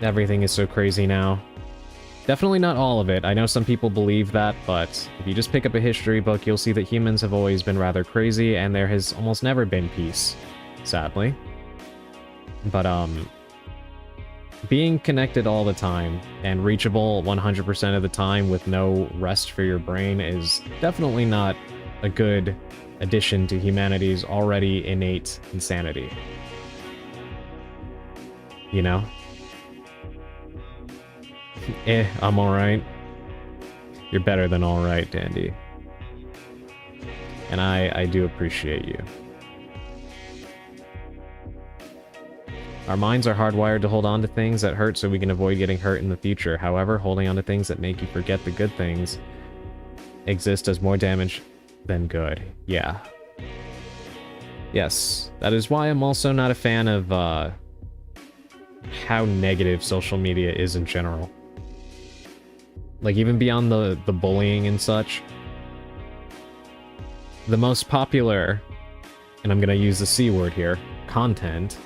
everything is so crazy now. Definitely not all of it. I know some people believe that, but if you just pick up a history book, you'll see that humans have always been rather crazy, and there has almost never been peace, sadly. But, being connected all the time and reachable 100% of the time with no rest for your brain is definitely not a good addition to humanity's already innate insanity. You know? I'm alright. You're better than alright, Dandy. And I do appreciate you. Our minds are hardwired to hold on to things that hurt so we can avoid getting hurt in the future. However, holding on to things that make you forget the good things exist does more damage than good. Yeah. Yes, that is why I'm also not a fan of how negative social media is in general. Like, even beyond the bullying and such, the most popular, and I'm gonna use the C word here, content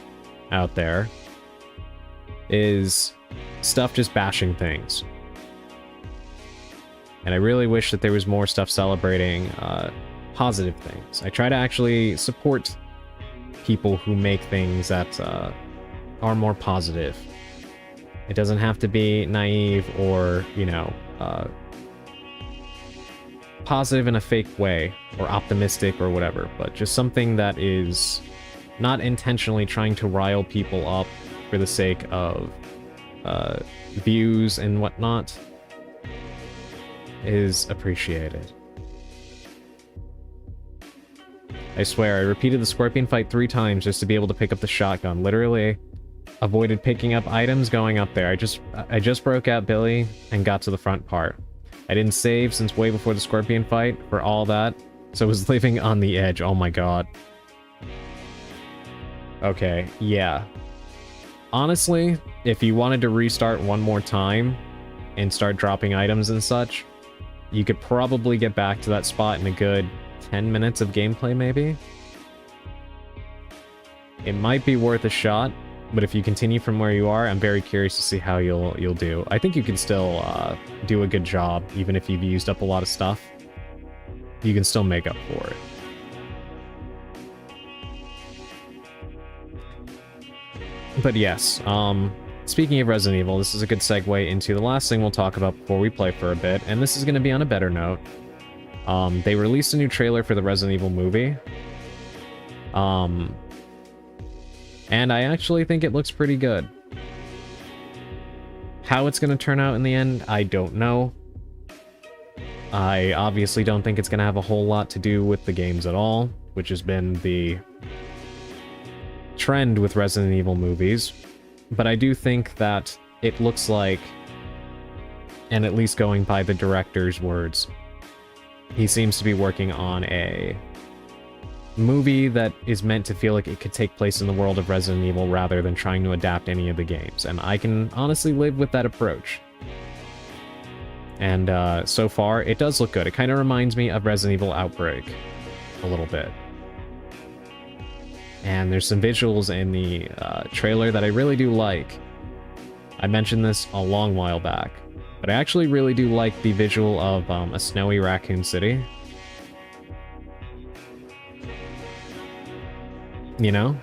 out there is stuff just bashing things. And I really wish that there was more stuff celebrating positive things. I try to actually support people who make things that are more positive. It doesn't have to be naive or, you know, positive in a fake way or optimistic or whatever, but just something that is not intentionally trying to rile people up for the sake of views and whatnot is appreciated. I swear, I repeated the scorpion fight 3 times just to be able to pick up the shotgun. Literally avoided picking up items going up there. I just broke out Billy and got to the front part. I didn't save since way before the scorpion fight for all that, so I was living on the edge. Oh my god. Okay, yeah. Honestly, if you wanted to restart one more time and start dropping items and such, you could probably get back to that spot in a good 10 minutes of gameplay, maybe? It might be worth a shot, but if you continue from where you are, I'm very curious to see how you'll do. I think you can still do a good job, even if you've used up a lot of stuff. You can still make up for it. But yes, speaking of Resident Evil, this is a good segue into the last thing we'll talk about before we play for a bit, and this is going to be on a better note. They released a new trailer for the Resident Evil movie. And I actually think it looks pretty good. How it's going to turn out in the end, I don't know. I obviously don't think it's going to have a whole lot to do with the games at all, which has been the trend with Resident Evil movies. But I do think that it looks like, and at least going by the director's words, he seems to be working on a movie that is meant to feel like it could take place in the world of Resident Evil rather than trying to adapt any of the games. And I can honestly live with that approach. And so far, it does look good. It kind of reminds me of Resident Evil Outbreak a little bit. And there's some visuals in the trailer that I really do like. I mentioned this a long while back, but I actually really do like the visual of a snowy Raccoon City. You know?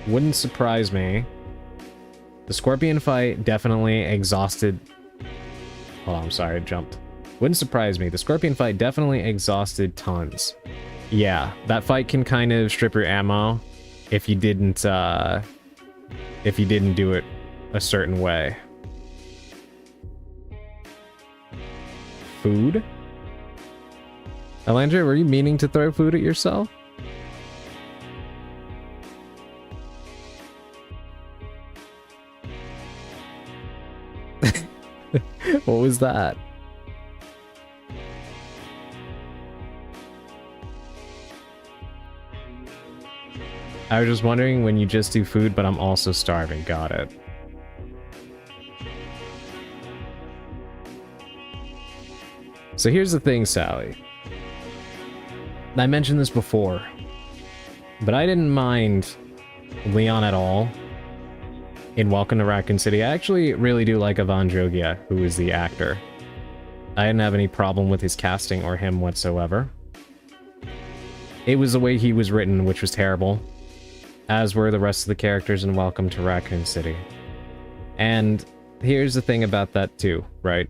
Wouldn't surprise me. The Scorpion fight definitely exhausted... Hold on, I'm sorry, I jumped. Wouldn't surprise me. The Scorpion fight definitely exhausted tons. Yeah, that fight can kind of strip your ammo if you didn't do it a certain way. Food? Elandria, were you meaning to throw food at yourself? What was that? I was just wondering when you just do food, but I'm also starving. Got it. So here's the thing, Sally. I mentioned this before, but I didn't mind Leon at all in Welcome to Raccoon City. I actually really do like Ivan Jogia, who is the actor. I didn't have any problem with his casting or him whatsoever. It was the way he was written, which was terrible, as were the rest of the characters in Welcome to Raccoon City. And here's the thing about that too, right?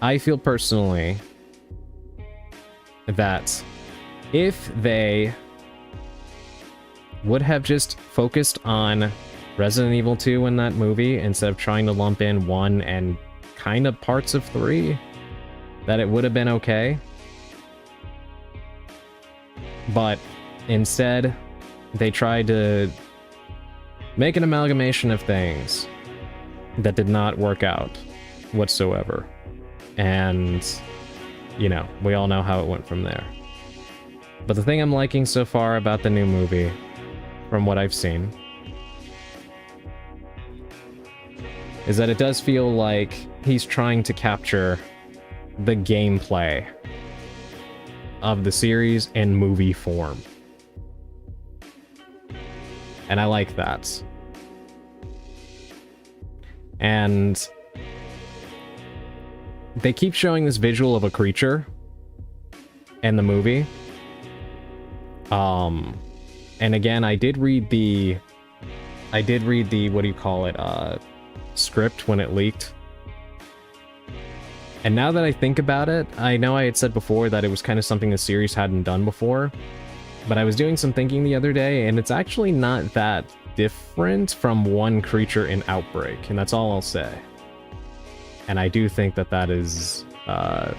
I feel personally that if they would have just focused on Resident Evil 2 in that movie instead of trying to lump in 1 and kind of parts of 3, that it would have been okay. But instead, they tried to make an amalgamation of things that did not work out whatsoever. And, you know, we all know how it went from there. But the thing I'm liking so far about the new movie, from what I've seen, is that it does feel like he's trying to capture the gameplay of the series in movie form. And I like that. And they keep showing this visual of a creature in the movie. And again, I did read the, what do you call it, script when it leaked. And now that I think about it, I know I had said before that it was kind of something the series hadn't done before, but I was doing some thinking the other day, and it's actually not that different from one creature in Outbreak, and that's all I'll say. And I do think that that is, I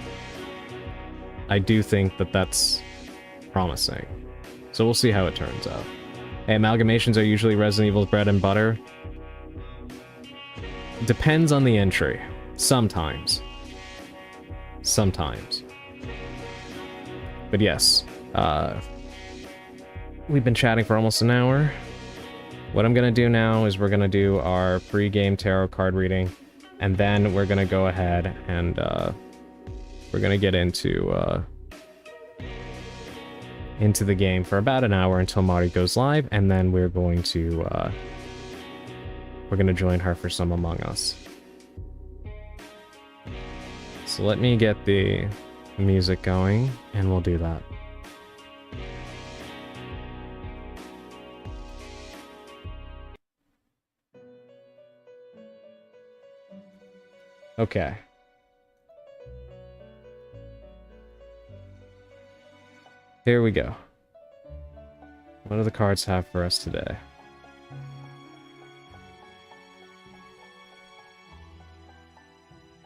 do think that that's promising. So we'll see how it turns out. Hey, amalgamations are usually Resident Evil's bread and butter. Depends on the entry. Sometimes. Sometimes. But yes, we've been chatting for almost an hour. What I'm gonna do now is we're gonna do our pre-game tarot card reading, and then we're gonna go ahead and we're gonna get into the game for about an hour until Mari goes live, and then we're going to join her for some Among Us. So let me get the music going, and we'll do that. Okay. Here we go. What do the cards have for us today?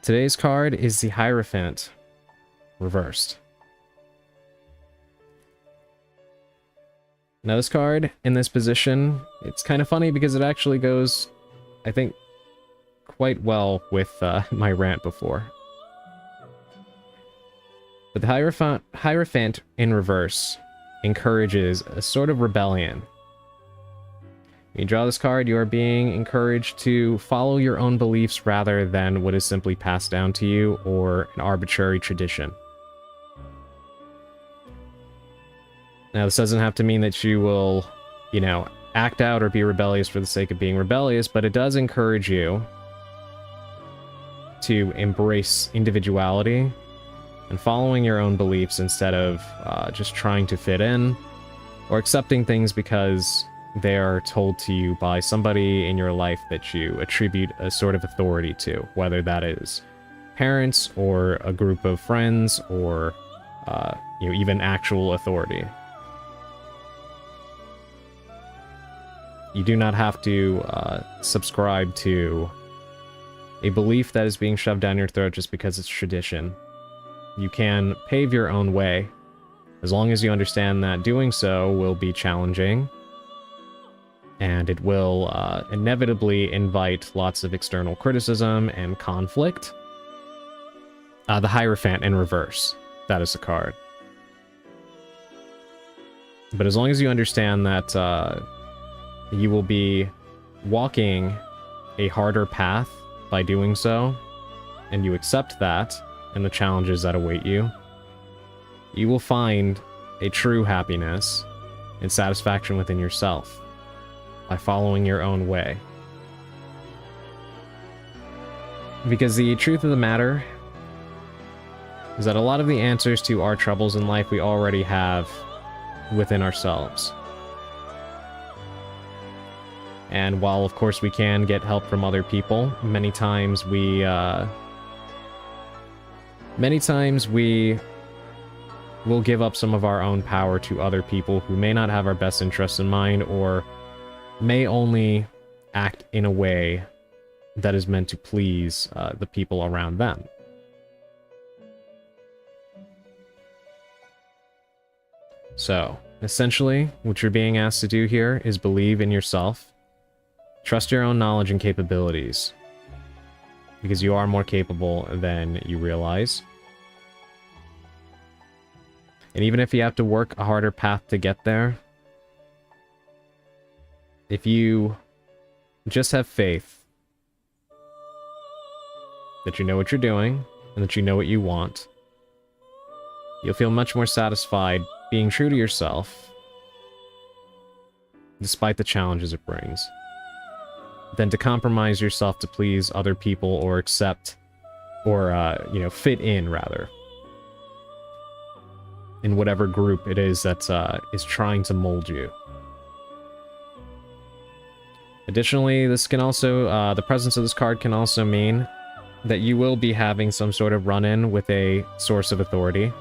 Today's card is the Hierophant, reversed. Now this card, in this position, it's kind of funny because it actually goes, I think, quite well with my rant before. But the Hierophant in reverse encourages a sort of rebellion. When you draw this card, you are being encouraged to follow your own beliefs rather than what is simply passed down to you or an arbitrary tradition. Now, this doesn't have to mean that you will, you know, act out or be rebellious for the sake of being rebellious, but it does encourage you to embrace individuality and following your own beliefs instead of just trying to fit in or accepting things because they are told to you by somebody in your life that you attribute a sort of authority to, whether that is parents or a group of friends or you know, even actual authority. You do not have to subscribe to a belief that is being shoved down your throat just because it's tradition. You can pave your own way, as long as you understand that doing so will be challenging, and it will inevitably invite lots of external criticism and conflict. The Hierophant in reverse, that is the card. But as long as you understand that you will be walking a harder path by doing so, and you accept that and the challenges that await you, you will find a true happiness and satisfaction within yourself by following your own way. Because the truth of the matter is that a lot of the answers to our troubles in life we already have within ourselves. And while, of course, we can get help from other people, many times we will give up some of our own power to other people who may not have our best interests in mind or may only act in a way that is meant to please the people around them. So, essentially, what you're being asked to do here is believe in yourself. Trust your own knowledge and capabilities, because you are more capable than you realize. And even if you have to work a harder path to get there, if you just have faith that you know what you're doing and that you know what you want, you'll feel much more satisfied being true to yourself, despite the challenges it brings, than to compromise yourself to please other people or accept, or, you know, fit in, rather, in whatever group it is that is trying to mold you. Additionally, this can also, the presence of this card can also mean that you will be having some sort of run-in with a source of authority.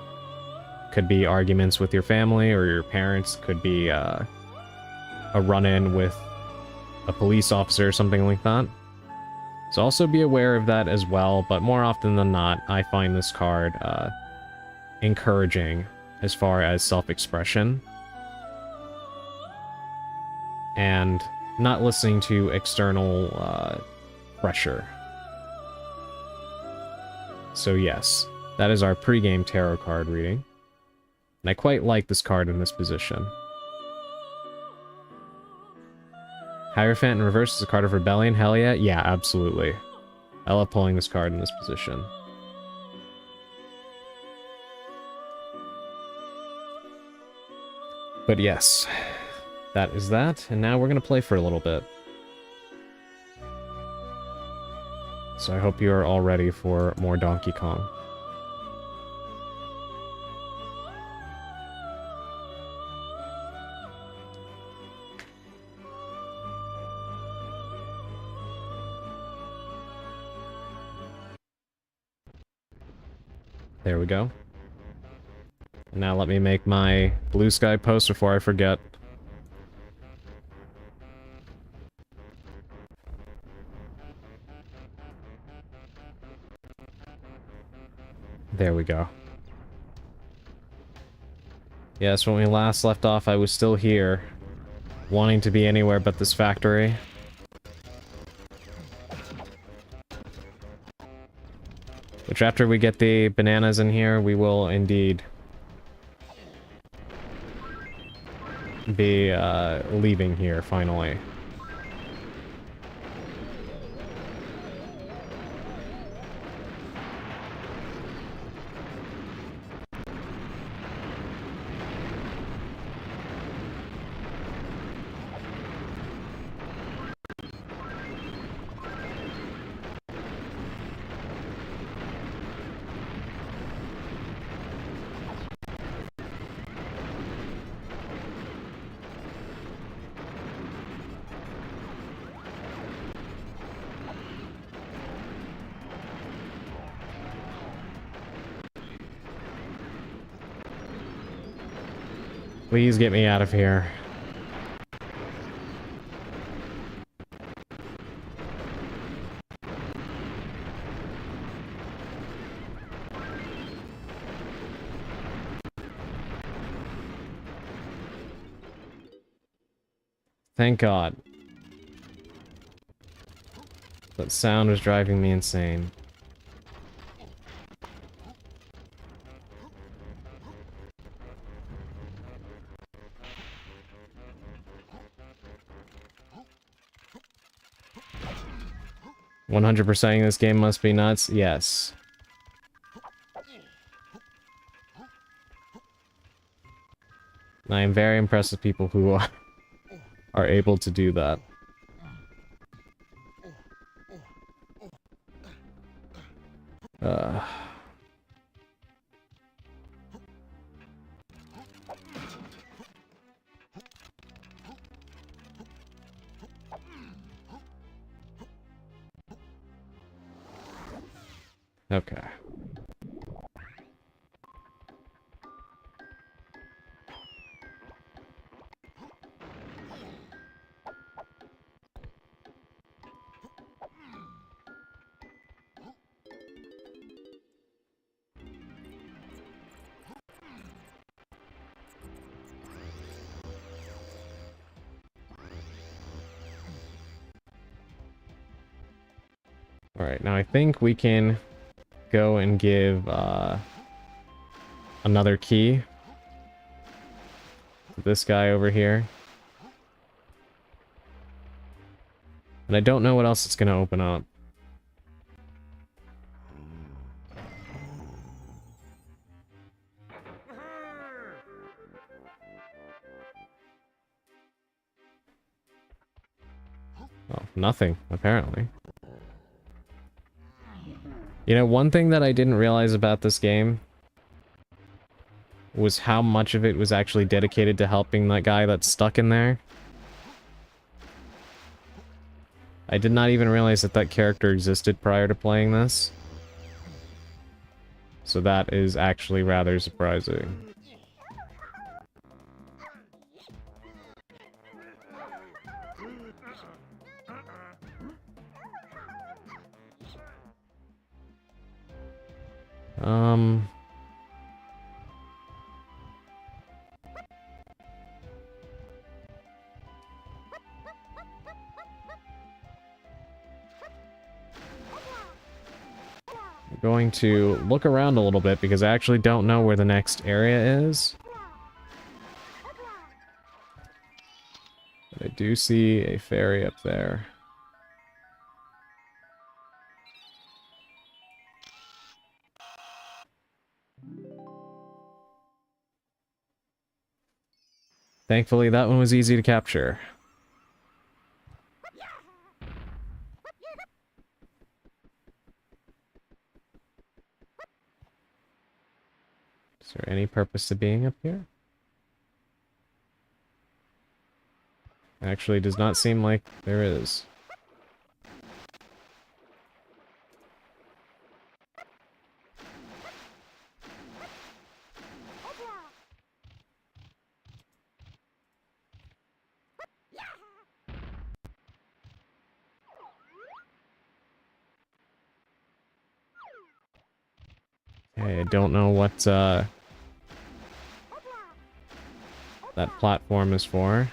Could be arguments with your family or your parents, could be a run-in with a police officer or something like that. So also be aware of that as well, but more often than not, I find this card encouraging as far as self-expression and not listening to external pressure. So yes, that is our pre-game tarot card reading. And I quite like this card in this position. Hierophant in reverse is a card of rebellion. Hell yeah. Yeah, absolutely. I love pulling this card in this position. But yes, that is that. And now we're going to play for a little bit. So I hope you are all ready for more Donkey Kong. There we go. And now let me make my blue sky post before I forget. There we go. Yes, when we last left off, I was still here, wanting to be anywhere but this factory. Which, after we get the bananas in here, we will indeed be leaving here, finally. Please get me out of here. Thank God. That sound was driving me insane. "100%ing this game must be nuts." Yes. I am very impressed with people who are able to do that. Okay. Alright, now I think we can go and give another key to this guy over here. And I don't know what else it's going to open up. Oh, nothing, apparently. You know, one thing that I didn't realize about this game was how much of it was actually dedicated to helping that guy that's stuck in there. I did not even realize that that character existed prior to playing this. So that is actually rather surprising. I'm going to look around a little bit because I actually don't know where the next area is. But I do see a ferry up there. Thankfully, that one was easy to capture. Is there any purpose to being up here? Actually, does not seem like there is. Okay, I don't know what that platform is for.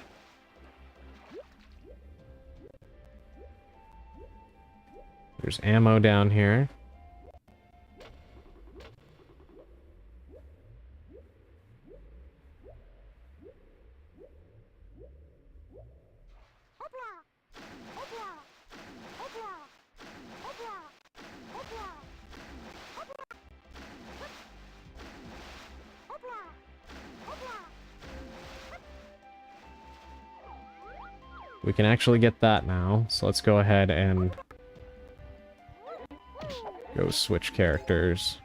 There's ammo down here. We can actually get that now, so let's go ahead and go switch characters.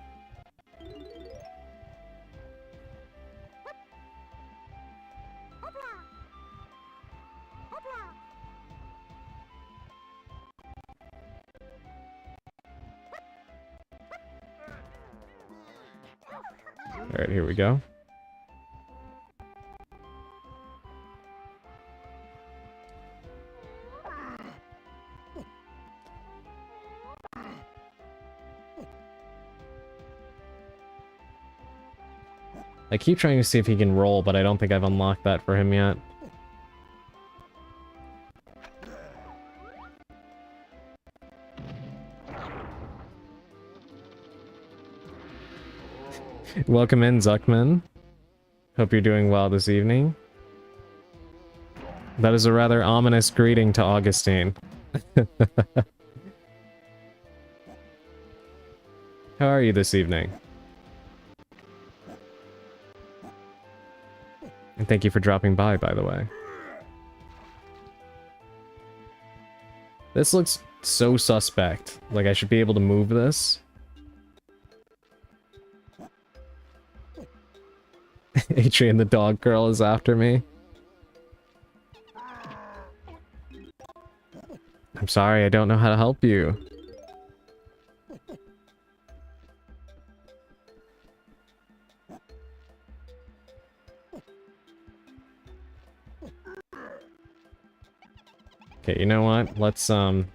Alright, here we go. I keep trying to see if he can roll, but I don't think I've unlocked that for him yet. Welcome in, Zuckman. Hope you're doing well this evening. That is a rather ominous greeting to Augustine. How are you this evening? And thank you for dropping by the way. This looks so suspect. Like I should be able to move this. Adrian the dog girl is after me. I'm sorry, I don't know how to help you. Okay, you know what? Let's, Good,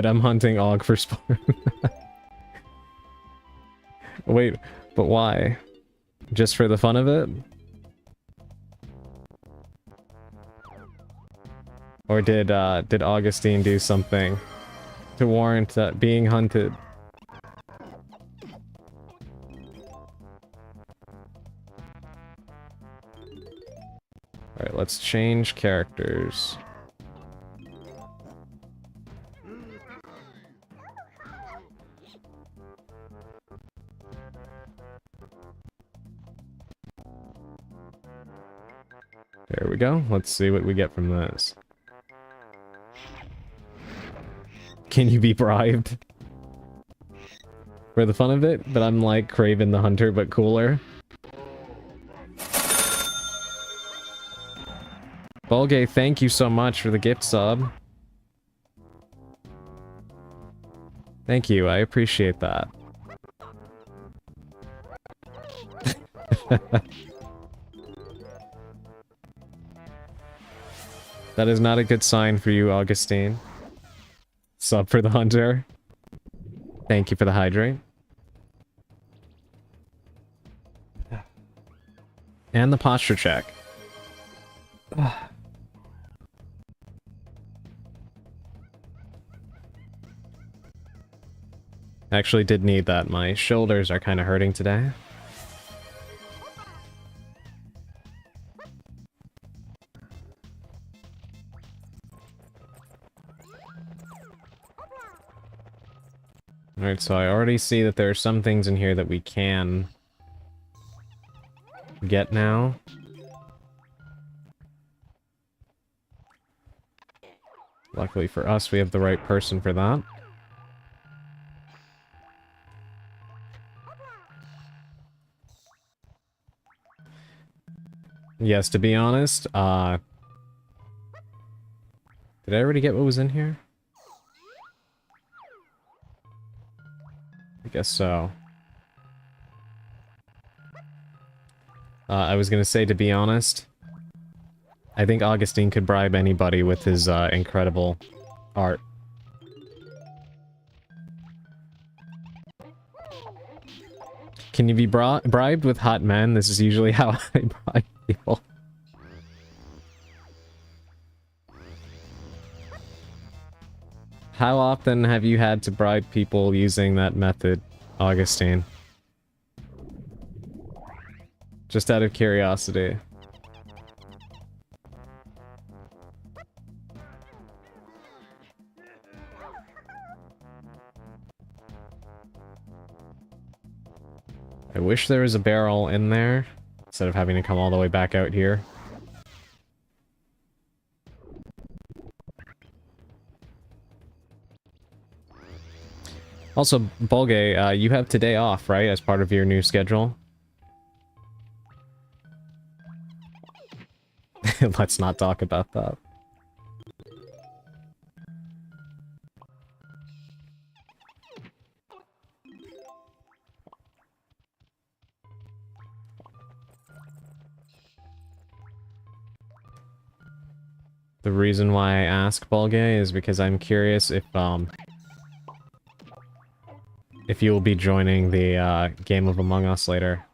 I'm hunting Og for spawn. Wait, but why? Just for the fun of it? Or did Augustine do something to warrant that being hunted? Alright, let's change characters. There we go. Let's see what we get from this. Can you be bribed? For the fun of it, but I'm like Kraven the Hunter, but cooler. Bulgay, thank you so much for the gift sub. Thank you, I appreciate that. That is not a good sign for you, Augustine. Sub for the hunter. Thank you for the hydrate. And the posture check. Actually did need that. My shoulders are kind of hurting today. Alright, so I already see that there are some things in here that we can get now. Luckily for us, we have the right person for that. Yes, to be honest, did I already get what was in here? I guess so. I was gonna say, to be honest, I think Augustine could bribe anybody with his incredible art. Can you be bribed with hot men? This is usually how I bribe people. How often have you had to bribe people using that method, Augustine? Just out of curiosity. I wish there was a barrel in there, instead of having to come all the way back out here. Also, Bolge, you have today off, right, as part of your new schedule? Let's not talk about that. The reason why I ask, Bolge, is because I'm curious if you will be joining the game of Among Us later.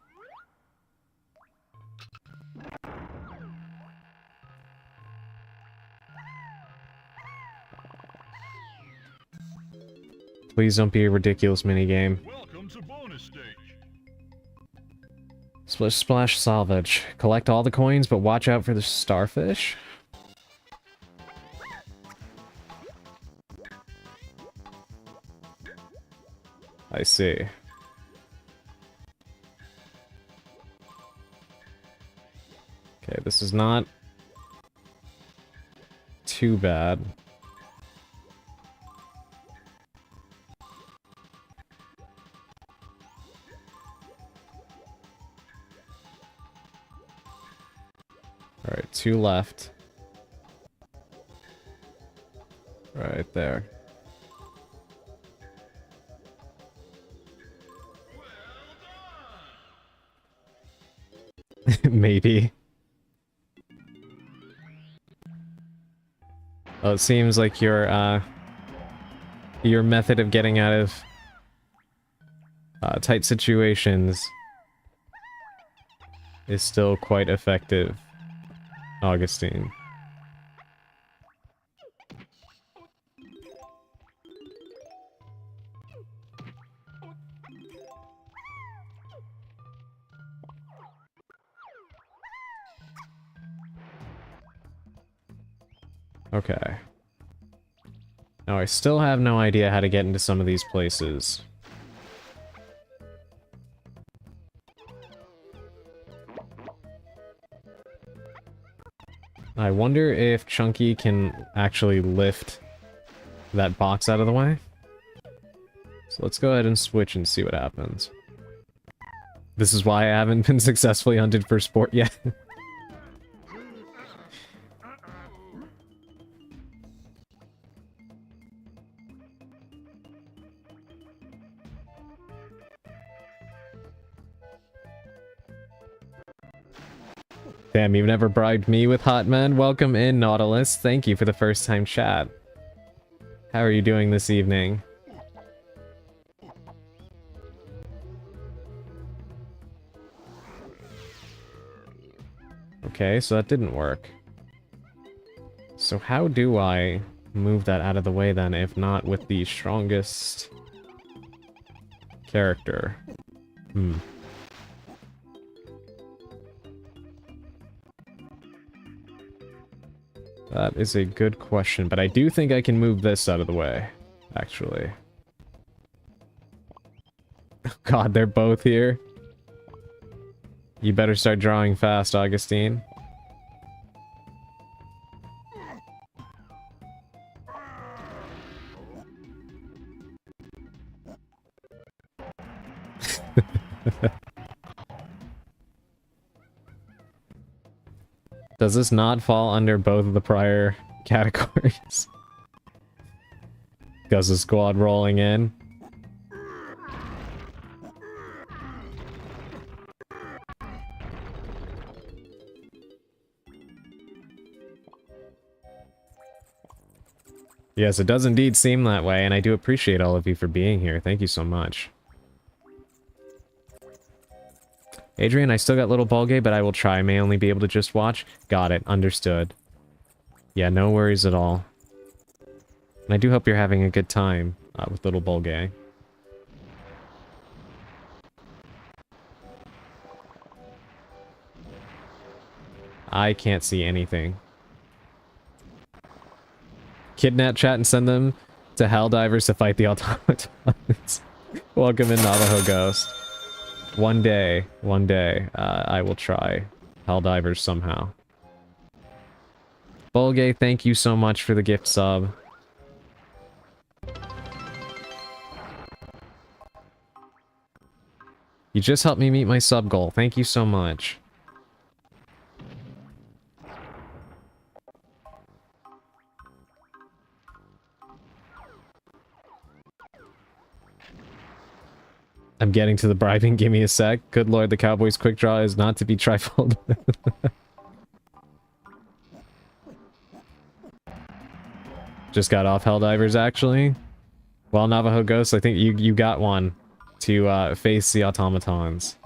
Please don't be a ridiculous minigame. Welcome to bonus stage. Splish Splash Salvage. Collect all the coins, but watch out for the starfish? I see. Okay, this is not too bad. Alright, 2 left. Right there. Maybe. Well, it seems like your method of getting out of tight situations is still quite effective, Augustine. Okay. Now I still have no idea how to get into some of these places. I wonder if Chunky can actually lift that box out of the way. So let's go ahead and switch and see what happens. This is why I haven't been successfully hunted for sport yet. Damn, you've never bribed me with hot men? Welcome in, Nautilus. Thank you for the first time chat. How are you doing this evening? Okay, so that didn't work. So how do I move that out of the way then, if not with the strongest character? That is a good question, but I do think I can move this out of the way, actually. God, they're both here. You better start drawing fast, Augustine. Does this not fall under both of the prior categories? Guz's squad rolling in. Yes, it does indeed seem that way, and I do appreciate all of you for being here. Thank you so much. Adrian, I still got Little Ballgame, but I will try. I may only be able to just watch. Got it. Understood. Yeah, no worries at all. And I do hope you're having a good time with Little Ballgame. I can't see anything. Kidnap chat and send them to Helldivers to fight the automatons. Welcome in, Navajo Ghost. One day, I will try Helldivers somehow. Bolgay, thank you so much for the gift sub. You just helped me meet my sub goal. Thank you so much. I'm getting to the bribing. Give me a sec. Good lord, the Cowboys' quick draw is not to be trifled. Just got off Helldivers, actually. Well, Navajo Ghost, I think you got one to face the automatons.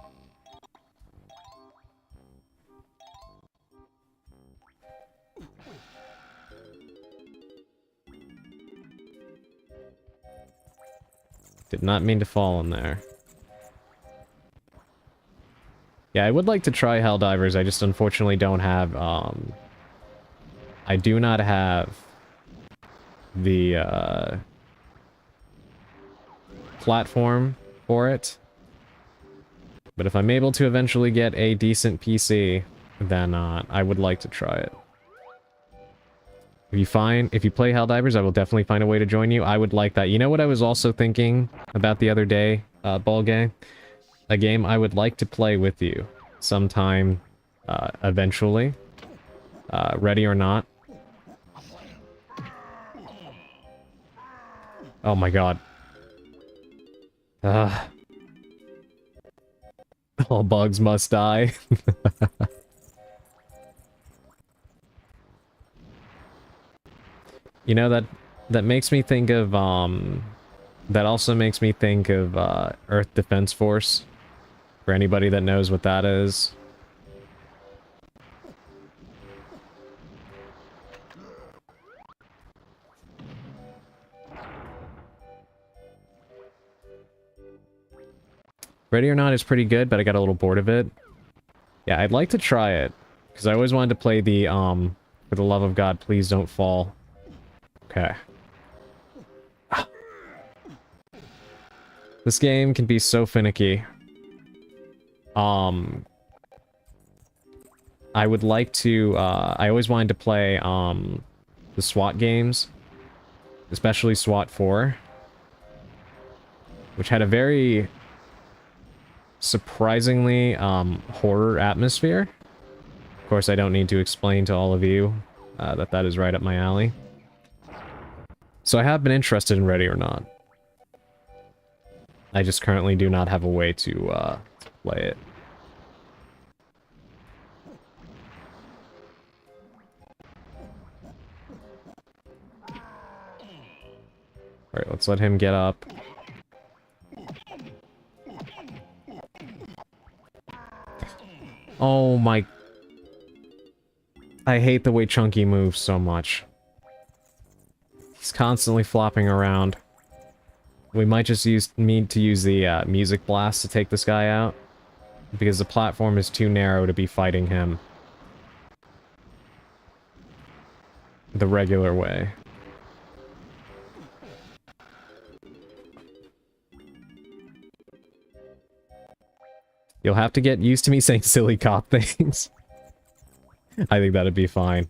Did not mean to fall in there. Yeah, I would like to try Helldivers. I just unfortunately don't have, I do not have the, platform for it. But if I'm able to eventually get a decent PC, then, I would like to try it. If you play Helldivers, I will definitely find a way to join you. I would like that. You know what I was also thinking about the other day, Ballgame? A game I would like to play with you sometime, eventually. Ready or not. Oh my god. All bugs must die. You know, that makes me think of, that also makes me think of, Earth Defense Force. For anybody that knows what that is. Ready or Not is pretty good, but I got a little bored of it. Yeah, I'd like to try it. Because I always wanted to play the, For the Love of God, Please Don't Fall. Okay. This game can be so finicky. I would like to, I always wanted to play, the SWAT games. Especially SWAT 4. Which had a very surprisingly, horror atmosphere. Of course, I don't need to explain to all of you, that is right up my alley. So I have been interested in Ready or Not. I just currently do not have a way to play it. Alright, let's let him get up. Oh my... I hate the way Chunky moves so much. He's constantly flopping around. We might just need to use the music blast to take this guy out. Because the platform is too narrow to be fighting him the regular way. You'll have to get used to me saying silly cop things. I think that'd be fine.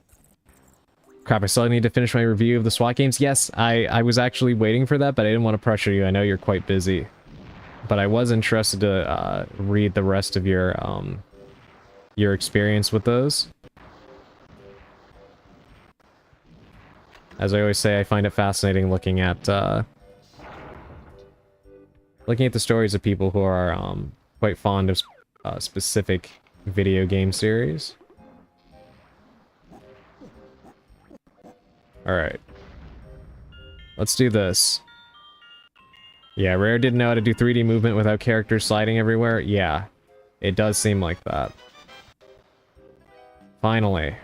Crap, I still need to finish my review of the SWAT games. Yes, I was actually waiting for that, but I didn't want to pressure you. I know you're quite busy. But I was interested to read the rest of your experience with those. As I always say, I find it fascinating looking at the stories of people who are quite fond of specific video game series. Alright. Let's do this. Yeah, Rare didn't know how to do 3D movement without characters sliding everywhere. Yeah. It does seem like that. Finally.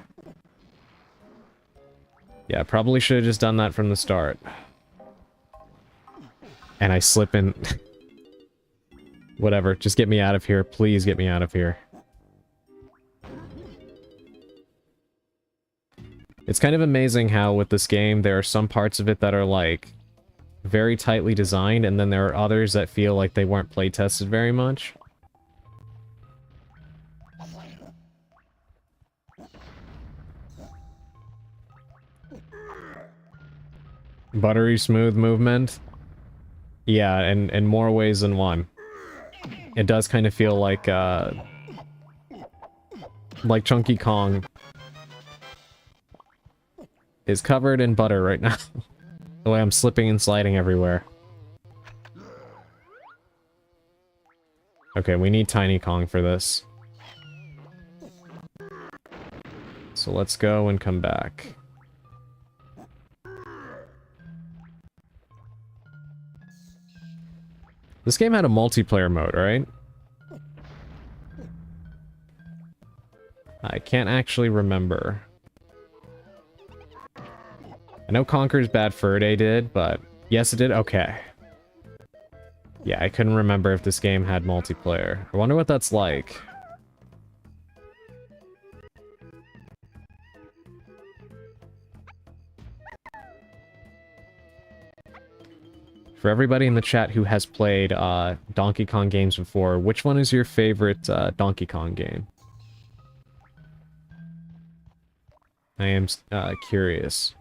Yeah, probably should have just done that from the start. And I slip in... Whatever, just get me out of here. Please get me out of here. It's kind of amazing how with this game, there are some parts of it that are like very tightly designed, and then there are others that feel like they weren't play tested very much. Buttery smooth movement. Yeah, in more ways than one. It does kind of feel like Chunky Kong is covered in butter right now. The way I'm slipping and sliding everywhere. Okay, we need Tiny Kong for this. So let's go and come back. This game had a multiplayer mode, right? I can't actually remember. I know Conker's Bad Fur Day did, but... Yes, it did? Okay. Yeah, I couldn't remember if this game had multiplayer. I wonder what that's like. For everybody in the chat who has played Donkey Kong games before, which one is your favorite Donkey Kong game? I am curious.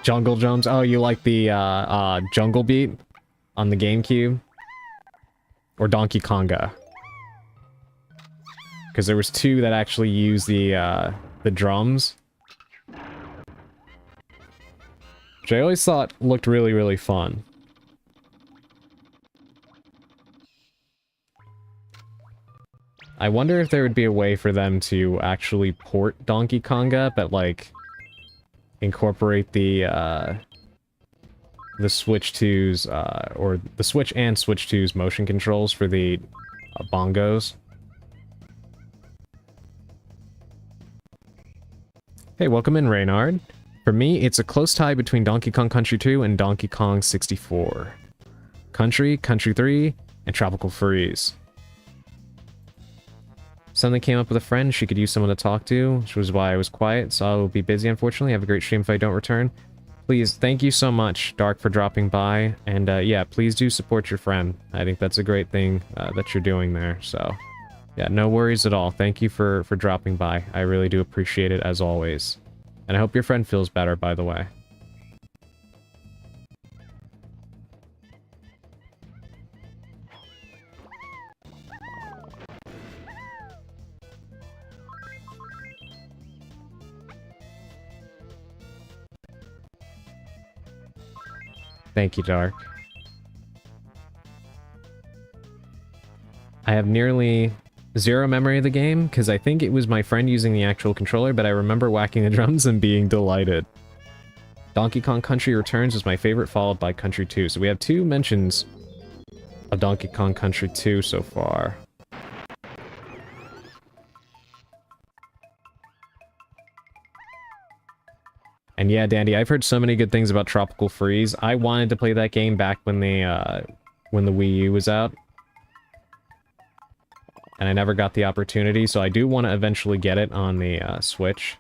Jungle Jumps? Oh, you like the Jungle Beat on the GameCube? Or Donkey Konga? Because there was two that actually use the drums. Which I always thought looked really, really fun. I wonder if there would be a way for them to actually port Donkey Konga, but like incorporate the Switch 2's or the Switch and Switch 2's motion controls for the bongos. Hey, welcome in, Reynard. For me, it's a close tie between Donkey Kong Country 2 and Donkey Kong 64. Country, Country 3, and Tropical Freeze. Suddenly came up with a friend she could use someone to talk to, which was why I was quiet, so I will be busy, unfortunately. Have a great stream if I don't return. Please, thank you so much, Dark, for dropping by, and yeah, please do support your friend. I think that's a great thing that you're doing there, so... Yeah, no worries at all. Thank you for dropping by. I really do appreciate it, as always. And I hope your friend feels better, by the way. Thank you, Dark. I have nearly zero memory of the game, because I think it was my friend using the actual controller, but I remember whacking the drums and being delighted. Donkey Kong Country Returns is my favorite, followed by Country 2. So we have 2 mentions of Donkey Kong Country 2 so far. And yeah, Dandy, I've heard so many good things about Tropical Freeze. I wanted to play that game back when the Wii U was out. And I never got the opportunity, so I do want to eventually get it on the Switch.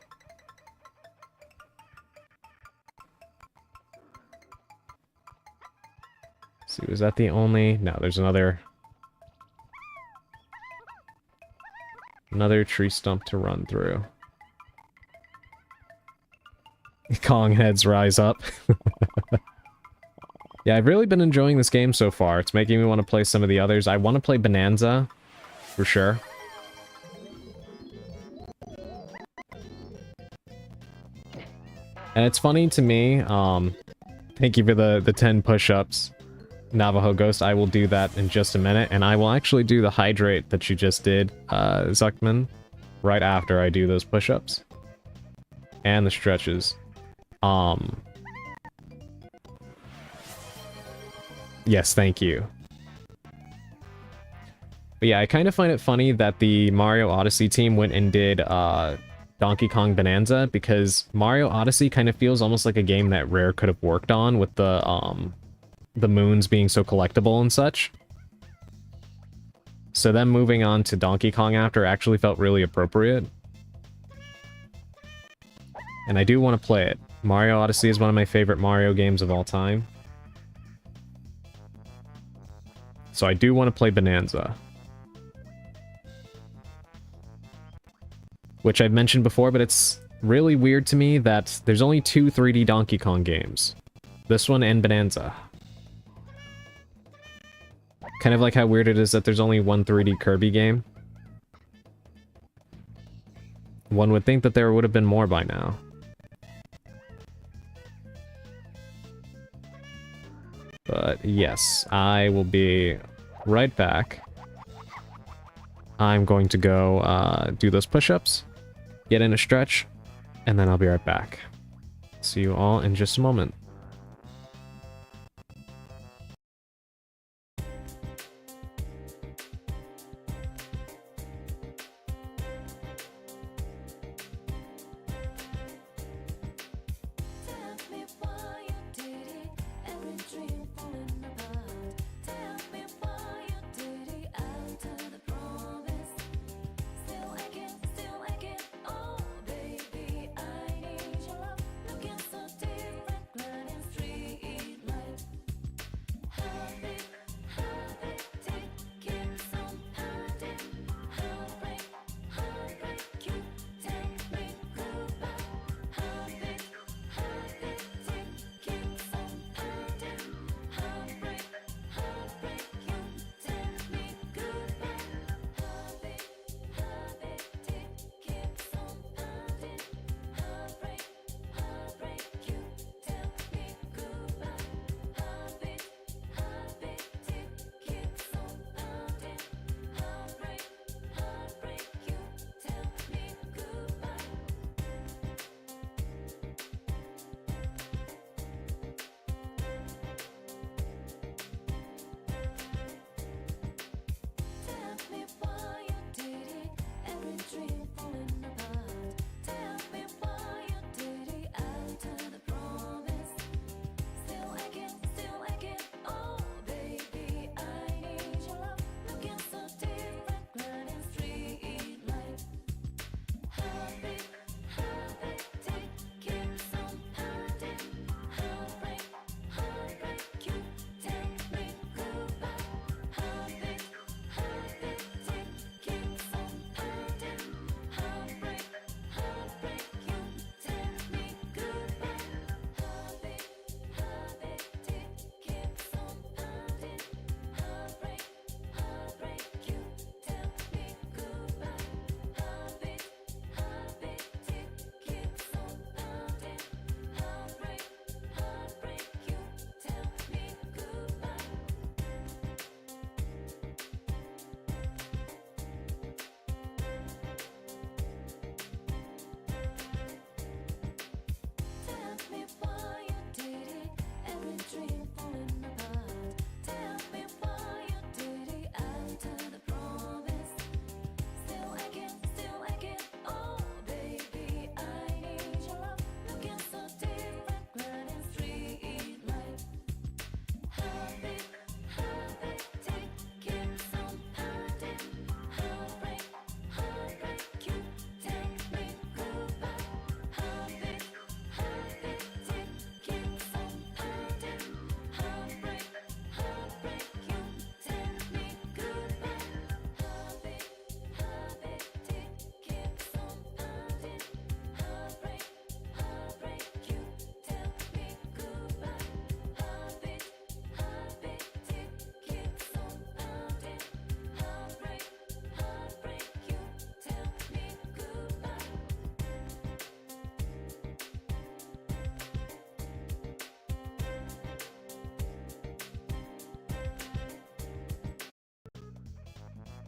Let's see, was that the only... No, there's another tree stump to run through. Kong heads rise up. Yeah, I've really been enjoying this game so far. It's making me want to play some of the others. I want to play Bonanza, for sure. And it's funny to me, thank you for the 10 push-ups, Navajo Ghost. I will do that in just a minute, and I will actually do the hydrate that you just did, Zuckman, right after I do those push-ups. and the stretches. Yes, thank you. But yeah, I kind of find it funny that the Mario Odyssey team went and did Donkey Kong Bonanza, because Mario Odyssey kind of feels almost like a game that Rare could have worked on with the moons being so collectible and such. So them moving on to Donkey Kong after actually felt really appropriate. And I do want to play it. Mario Odyssey is one of my favorite Mario games of all time. So I do want to play Bonanza. Which I've mentioned before, but it's really weird to me that there's only 2 3D Donkey Kong games. This one and Bonanza. Kind of like how weird it is that there's only 1 3D Kirby game. One would think that there would have been more by now. But yes, I will be right back. I'm going to go do those push-ups, get in a stretch, and then I'll be right back. See you all in just a moment.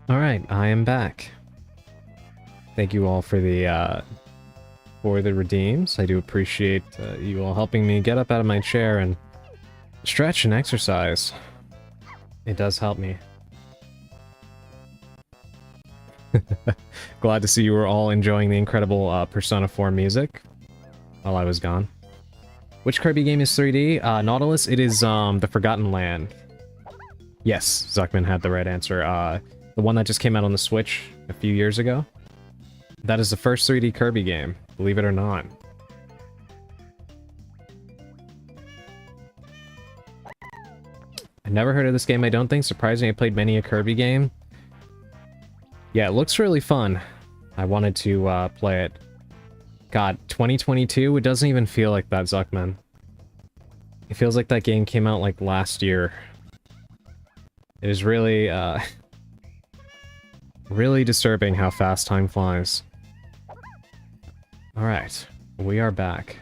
Alright, I am back. Thank you all for the for the redeems. I do appreciate you all helping me get up out of my chair and stretch and exercise. It does help me. Glad to see you were all enjoying the incredible Persona 4 music while I was gone. Which Kirby game is 3D? Nautilus, it is The Forgotten Land. Yes, Zuckman had the right answer. The one that just came out on the Switch a few years ago. That is the first 3D Kirby game, believe it or not. I never heard of this game, I don't think. Surprisingly, I played many a Kirby game. Yeah, it looks really fun. I wanted to play it. God, 2022? It doesn't even feel like that, Zuckman. It feels like that game came out like last year. It is really, really disturbing how fast time flies. Alright, we are back.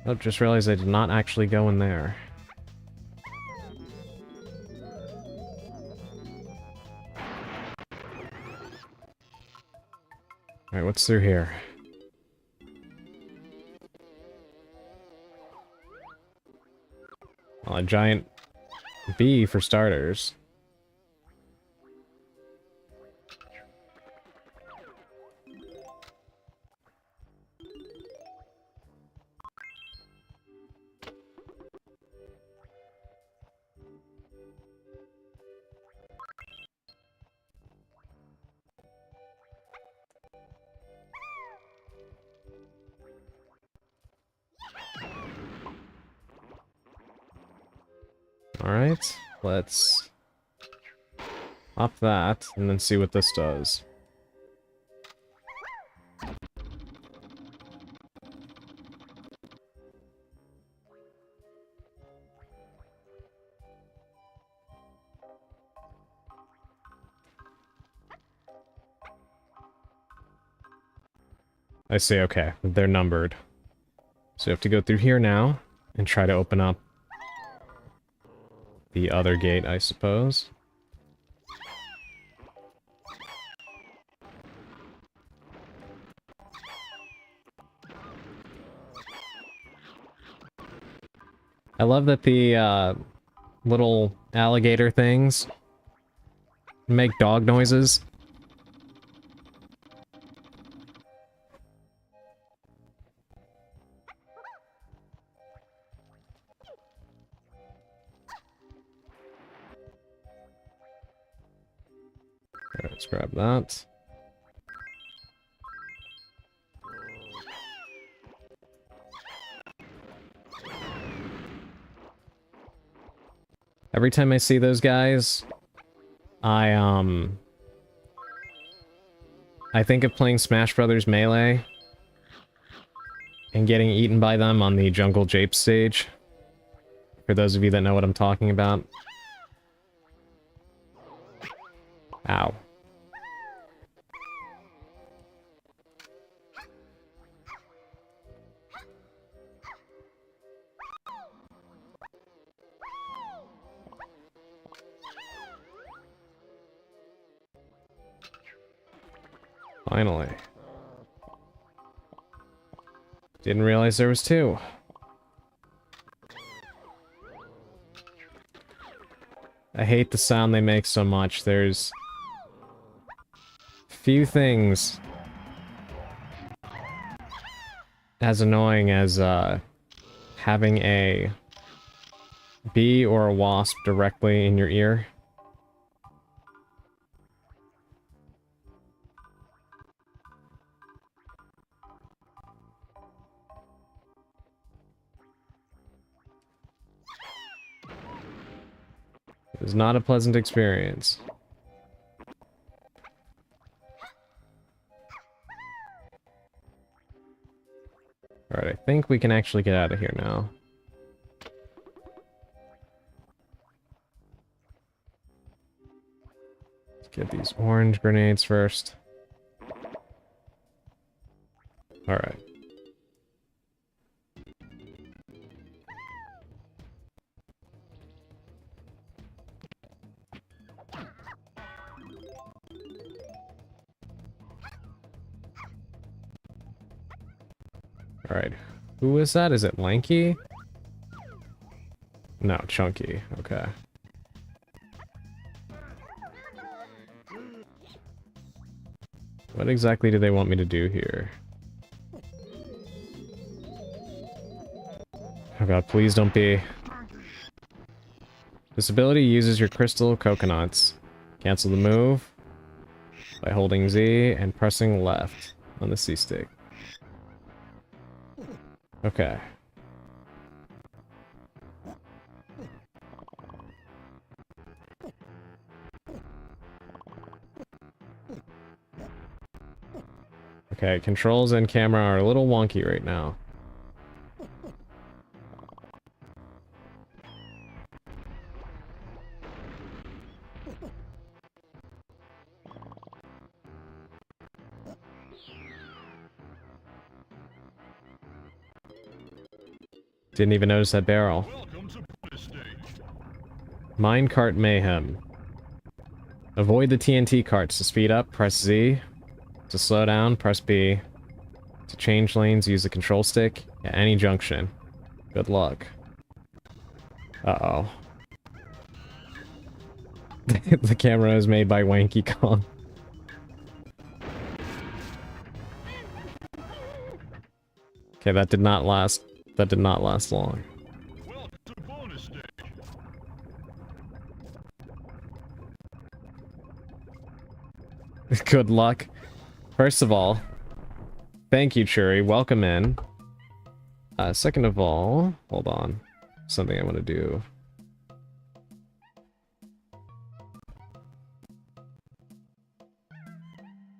Oh, just realized I did not actually go in there. Alright, what's through here? Well, a giant bee for starters. Alright, let's up that, and then see what this does. I see, okay, they're numbered. So you have to go through here now, and try to open up the other gate, I suppose. I love that the little alligator things make dog noises. Alright, let's grab that. Every time I see those guys, I think of playing Smash Brothers Melee and getting eaten by them on the Jungle Jape stage. For those of you that know what I'm talking about. Ow. Finally. Didn't realize there was two. I hate the sound they make so much. There's few things as annoying as having a bee or a wasp directly in your ear. It was not a pleasant experience. Alright, I think we can actually get out of here now. Let's get these orange grenades first. Alright. Alright. Who is that? Is it Lanky? No, Chunky. Okay. What exactly do they want me to do here? Oh god, please don't be... This ability uses your crystal coconuts. Cancel the move by holding Z and pressing left on the C stick. Okay. Okay, controls and camera are a little wonky right now. Didn't even notice that barrel. Minecart mayhem. Avoid the TNT carts. To speed up, press Z. To slow down, press B. To change lanes, use the control stick at any junction. Good luck. Uh-oh. The camera is made by Wanky Kong. Okay, that did not last. That did not last long. Good luck. First of all, thank you, Churi. Welcome in. Second of all, hold on. Something I want to do.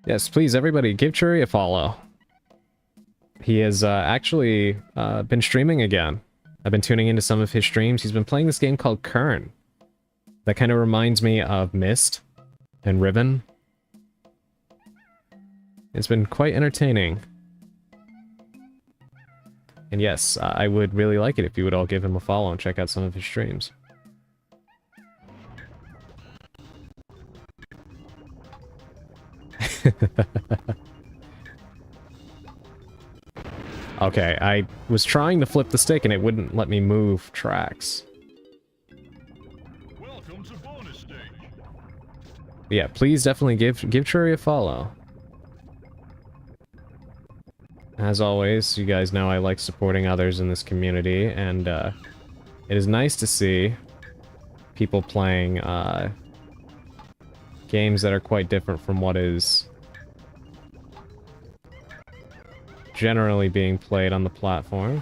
Yes, please, everybody, give Churi a follow. He has actually been streaming again. I've been tuning into some of his streams. He's been playing this game called Kern. That kind of reminds me of Myst and Riven. It's been quite entertaining. And yes, I would really like it if you would all give him a follow and check out some of his streams. Okay, I was trying to flip the stick and it wouldn't let me move tracks. Welcome to bonus stage. Yeah, please definitely give Churi a follow. As always, you guys know I like supporting others in this community, and it is nice to see people playing games that are quite different from what is generally being played on the platform.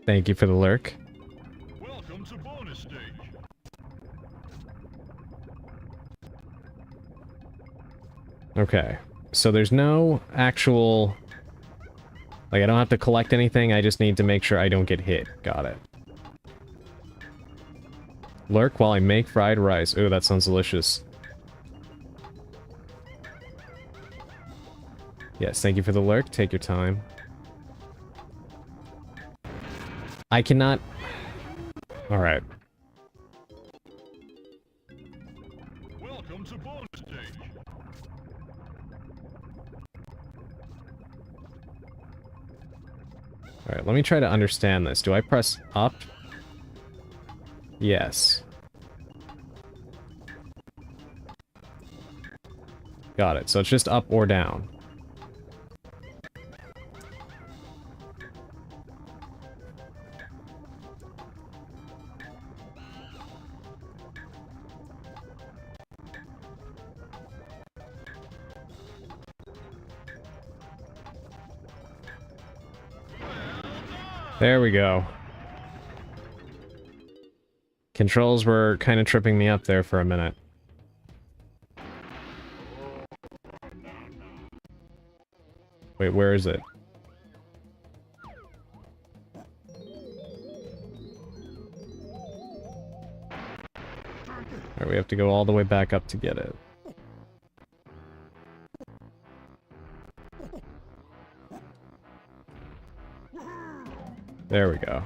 Thank you for the lurk. Welcome to bonus stage. Okay, so there's no actual... Like, I don't have to collect anything, I just need to make sure I don't get hit. Got it. Lurk while I make fried rice. Ooh, that sounds delicious. Yes, thank you for the lurk. Take your time. I cannot... Alright. Welcome to bonus stage. Alright, let me try to understand this. Do I press up? Yes. Got it. So it's just up or down. There we go. Controls were kind of tripping me up there for a minute. Wait, where is it? Alright, we have to go all the way back up to get it. There we go.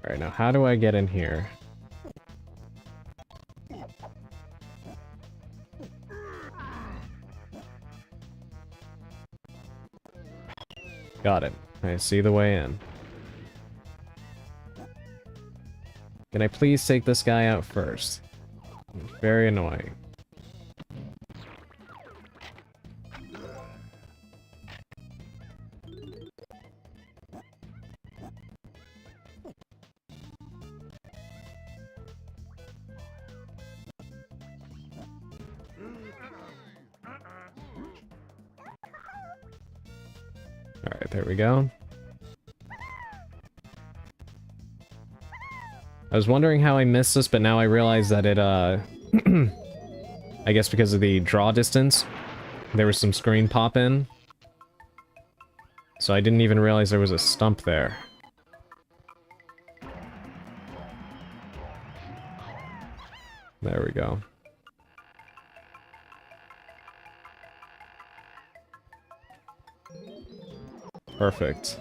Alright, now how do I get in here? Got it. I see the way in. Can I please take this guy out first? Very annoying. Alright, there we go. I was wondering how I missed this, but now I realize that it, I guess because of the draw distance, there was some screen pop-in. So I didn't even realize there was a stump there. There we go. Perfect.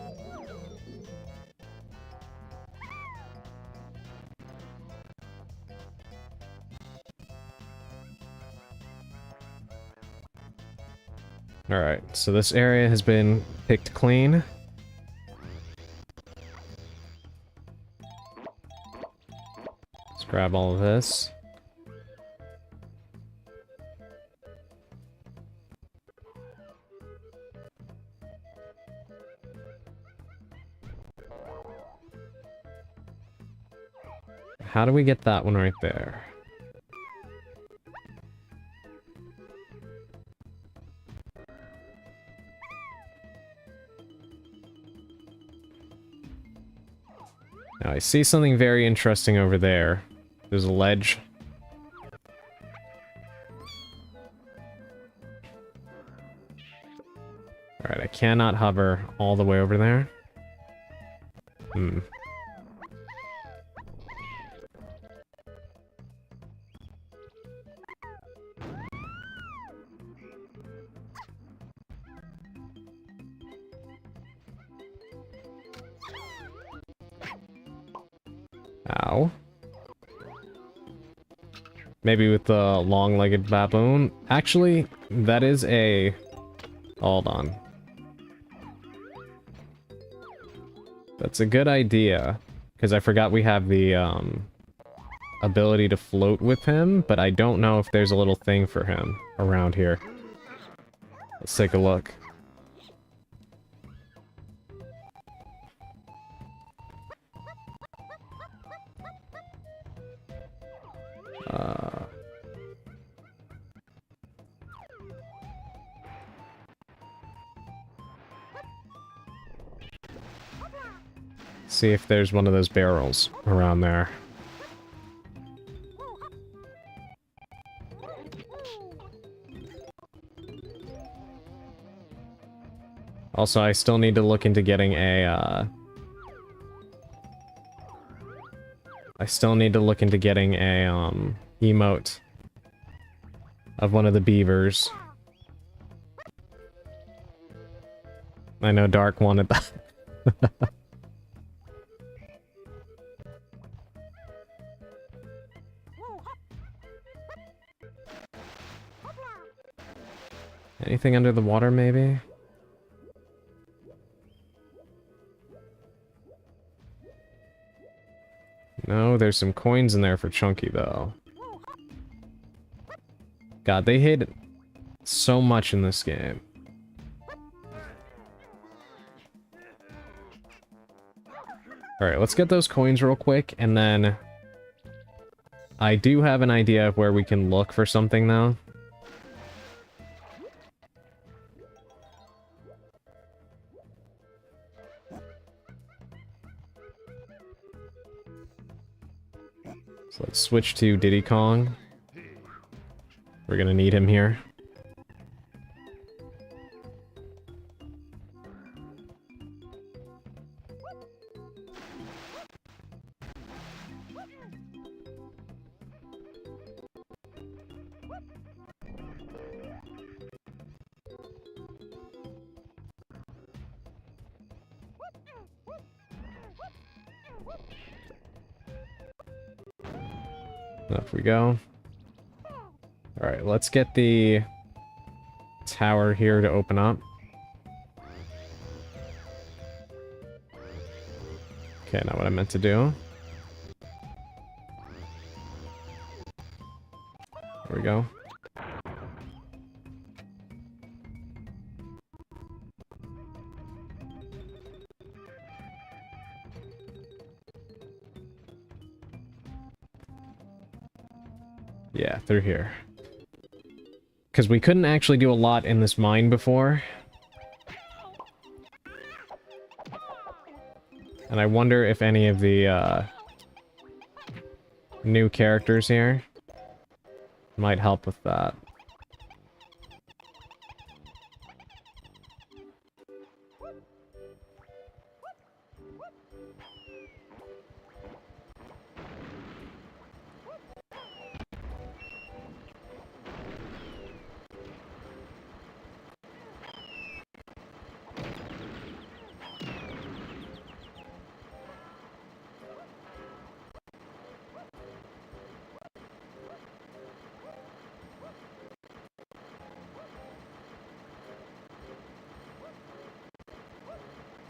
Alright, so this area has been picked clean. Let's grab all of this. How do we get that one right there? Now I see something very interesting over there. There's a ledge. Alright, I cannot hover all the way over there. Hmm. Ow. Maybe with the long-legged baboon. Actually, that is a... Hold on. That's a good idea. Because I forgot we have the, ability to float with him, but I don't know if there's a little thing for him around here. Let's take a look. See if there's one of those barrels around there. Also, I still need to look into getting a, emote of one of the beavers. I know Dark wanted that. Anything under the water, maybe? No, there's some coins in there for Chunky, though. God, they hid so much in this game. Alright, let's get those coins real quick, and then... I do have an idea of where we can look for something, though. So let's switch to Diddy Kong. We're gonna need him here. Up we go. Alright, let's get the tower here to open up. Okay, not what I meant to do. There we go. Yeah, through here. Because we couldn't actually do a lot in this mine before. And I wonder if any of the new characters here might help with that.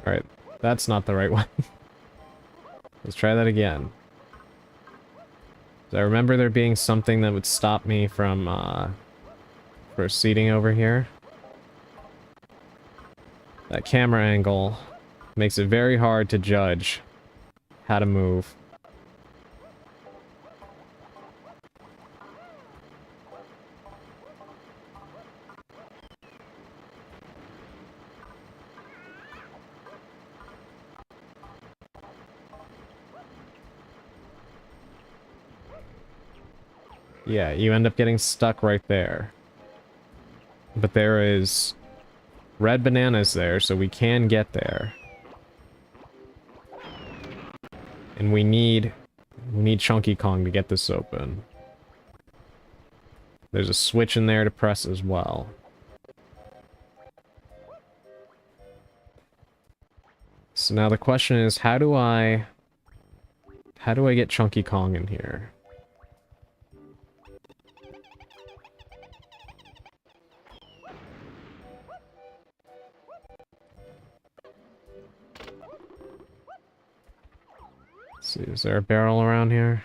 Alright, that's not the right one. Let's try that again. I remember there being something that would stop me from proceeding over here. That camera angle makes it very hard to judge how to move. Yeah, you end up getting stuck right there. But there is red bananas there, so we can get there. And we need Chunky Kong to get this open. There's a switch in there to press as well. So now the question is, how do I get Chunky Kong in here? Let's see, is there a barrel around here?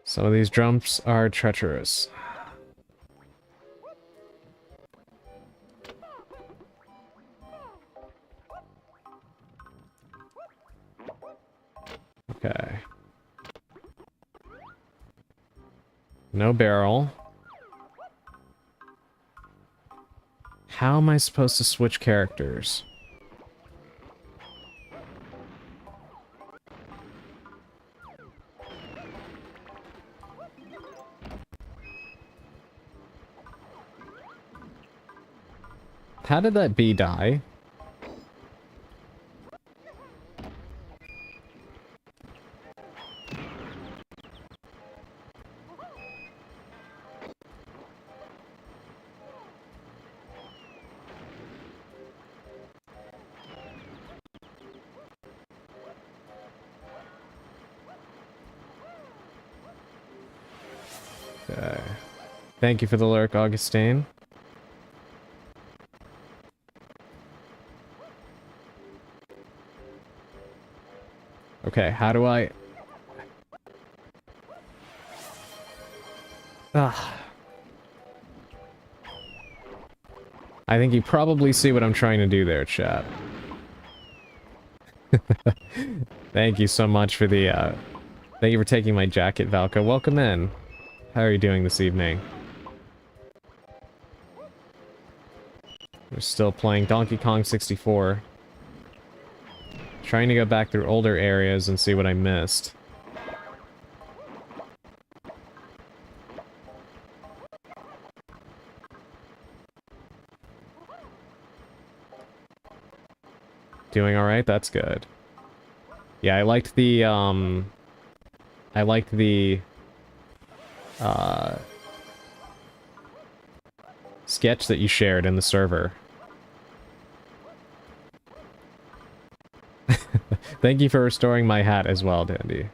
Some of these jumps are treacherous. Okay. No barrel. How am I supposed to switch characters? How did that bee die? Okay. Thank you for the lurk, Augustine. Okay, how do I... Ah. I think you probably see what I'm trying to do there, chat. Thank you so much for the, Thank you for taking my jacket, Valka. Welcome in. How are you doing this evening? We're still playing Donkey Kong 64. Trying to go back through older areas and see what I missed. Doing alright? That's good. Yeah, I liked the, sketch that you shared in the server Thank you for restoring my hat as well, Dandy.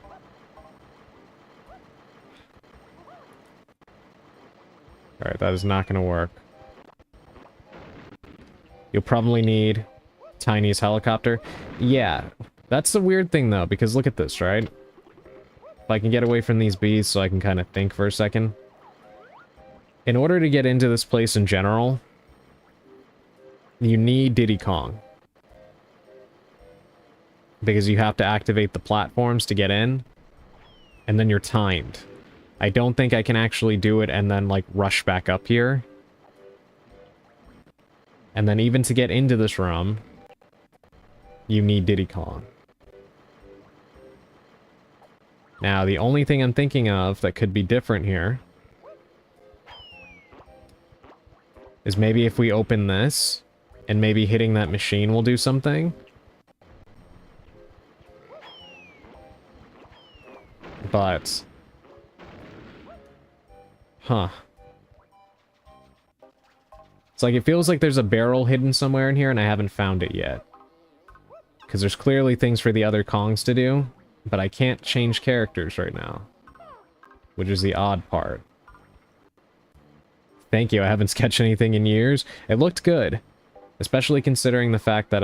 Alright, that is not going to work. You'll probably need Tiny's helicopter. Yeah, that's the weird thing though, because look at this, right? If I can get away from these bees so I can kind of think for a second. In order to get into this place in general, you need Diddy Kong. Because you have to activate the platforms to get in, and then you're timed. I don't think I can actually do it and then, like, rush back up here. And then even to get into this room, you need Diddy Kong. Now, the only thing I'm thinking of that could be different here is maybe if we open this, and maybe hitting that machine will do something. But... huh. It's like, it feels like there's a barrel hidden somewhere in here and I haven't found it yet. Because there's clearly things for the other Kongs to do, but I can't change characters right now. Which is the odd part. Thank you, I haven't sketched anything in years. It looked good. Especially considering the fact that,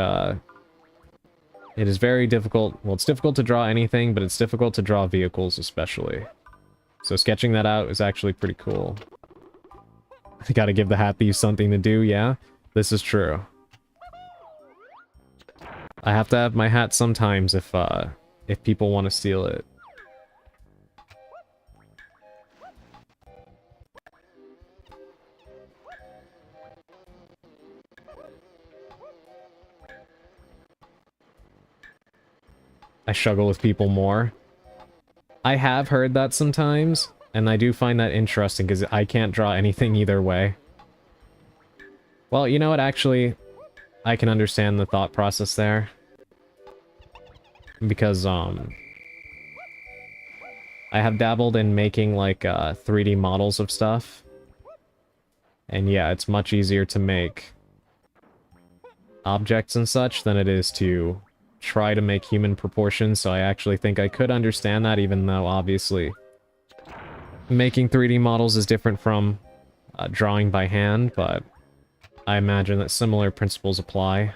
it is very difficult. Well, it's difficult to draw anything, but it's difficult to draw vehicles especially. So sketching that out is actually pretty cool. I gotta give the hat thieves something to do, yeah? This is true. I have to have my hat sometimes if people want to steal it. I struggle with people more. I have heard that sometimes, and I do find that interesting because I can't draw anything either way. Well, you know what, actually, I can understand the thought process there. Because, I have dabbled in making, like, 3D models of stuff. And yeah, it's much easier to make objects and such than it is to try to make human proportions, so I actually think I could understand that, even though, obviously, making 3D models is different from drawing by hand, but I imagine that similar principles apply.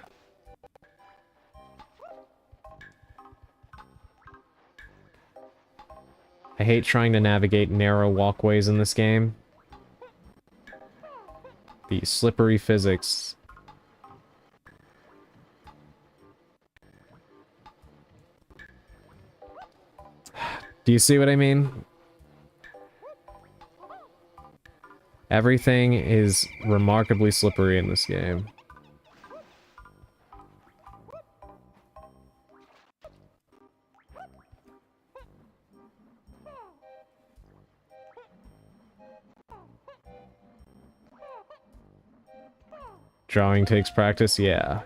I hate trying to navigate narrow walkways in this game. The slippery physics. Do you see what I mean? Everything is remarkably slippery in this game. Drawing takes practice, yeah.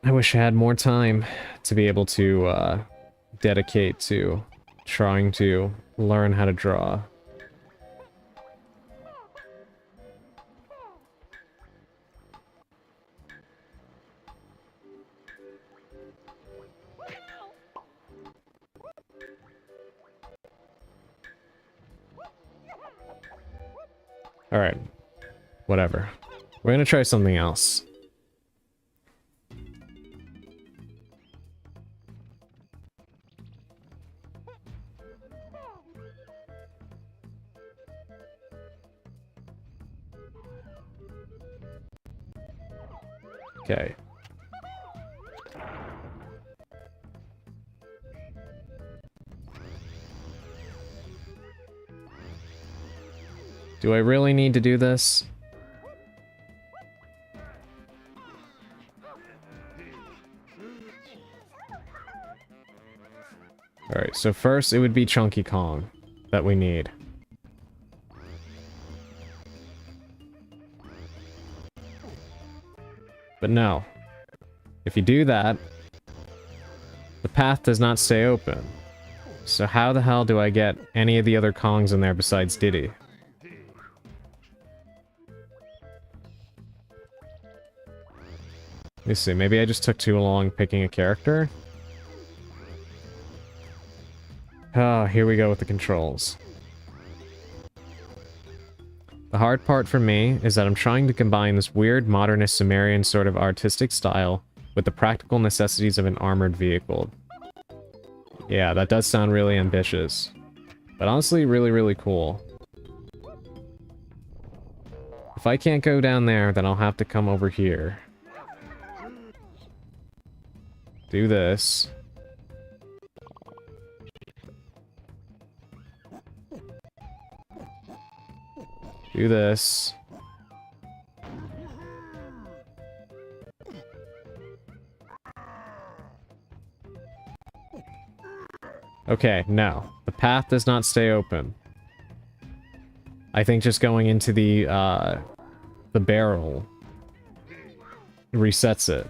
I wish I had more time to be able to dedicate to trying to learn how to draw. Alright. Whatever. We're gonna try something else. Okay. Do I really need to do this? Alright, so first it would be Chunky Kong that we need. But no. If you do that, the path does not stay open. So how the hell do I get any of the other Kongs in there besides Diddy? Let me see, maybe I just took too long picking a character? Ah, here we go with the controls. The hard part for me is that I'm trying to combine this weird modernist Sumerian sort of artistic style with the practical necessities of an armored vehicle. Yeah, that does sound really ambitious. But honestly, really, really cool. If I can't go down there, then I'll have to come over here. Do this. Do this. Okay, no. The path does not stay open. I think just going into the barrel resets it.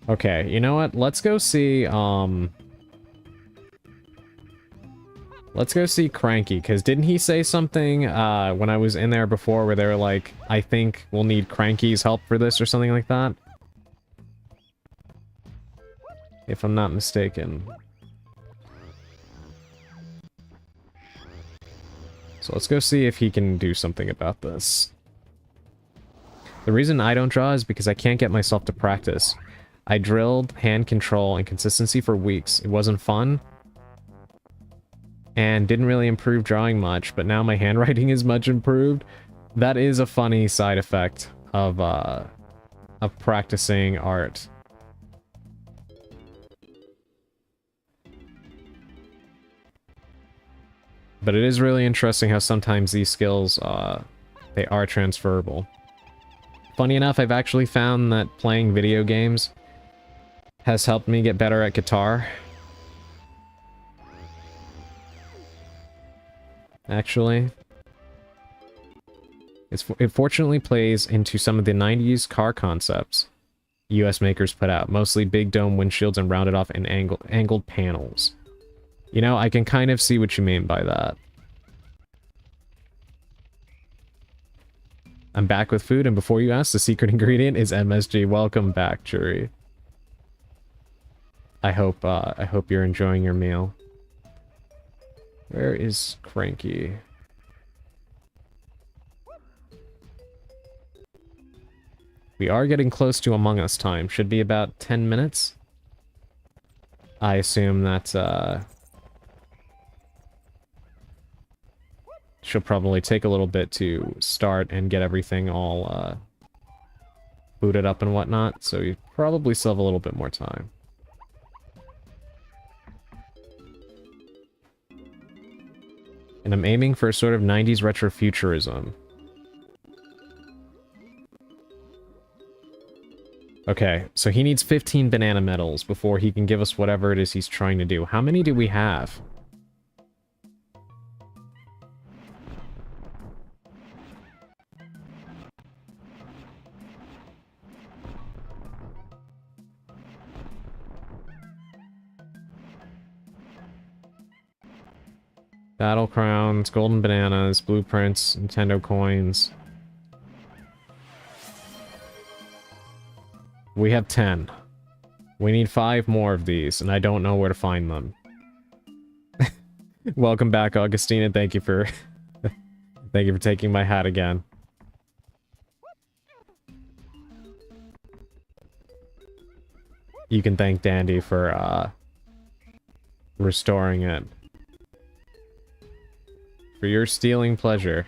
Okay, you know what? Let's go see, let's go see Cranky, because didn't he say something, when I was in there before where they were like, I think we'll need Cranky's help for this or something like that? If I'm not mistaken. So let's go see if he can do something about this. The reason I don't draw is because I can't get myself to practice. I drilled hand control and consistency for weeks. It wasn't fun. And didn't really improve drawing much, but now my handwriting is much improved. That is a funny side effect of practicing art. But it is really interesting how sometimes these skills, they are transferable. Funny enough, I've actually found that playing video games has helped me get better at guitar. Actually. It fortunately plays into some of the 90s car concepts US makers put out. Mostly big dome windshields and rounded off and angled panels. You know, I can kind of see what you mean by that. I'm back with food, and before you ask, the secret ingredient is MSG. Welcome back, Jury. I hope you're enjoying your meal. Where is Cranky? We are getting close to Among Us time. Should be about 10 minutes. I assume that, she'll probably take a little bit to start and get everything all, booted up and whatnot, so you probably still have a little bit more time. And I'm aiming for a sort of 90s retrofuturism. Okay, so he needs 15 banana medals before he can give us whatever it is he's trying to do. How many do we have? Battle crowns, golden bananas, blueprints, Nintendo coins. We have 10. We need 5 more of these, and I don't know where to find them. Welcome back, Augustina. Thank you for... thank you for taking my hat again. You can thank Dandy for, restoring it. For your stealing pleasure.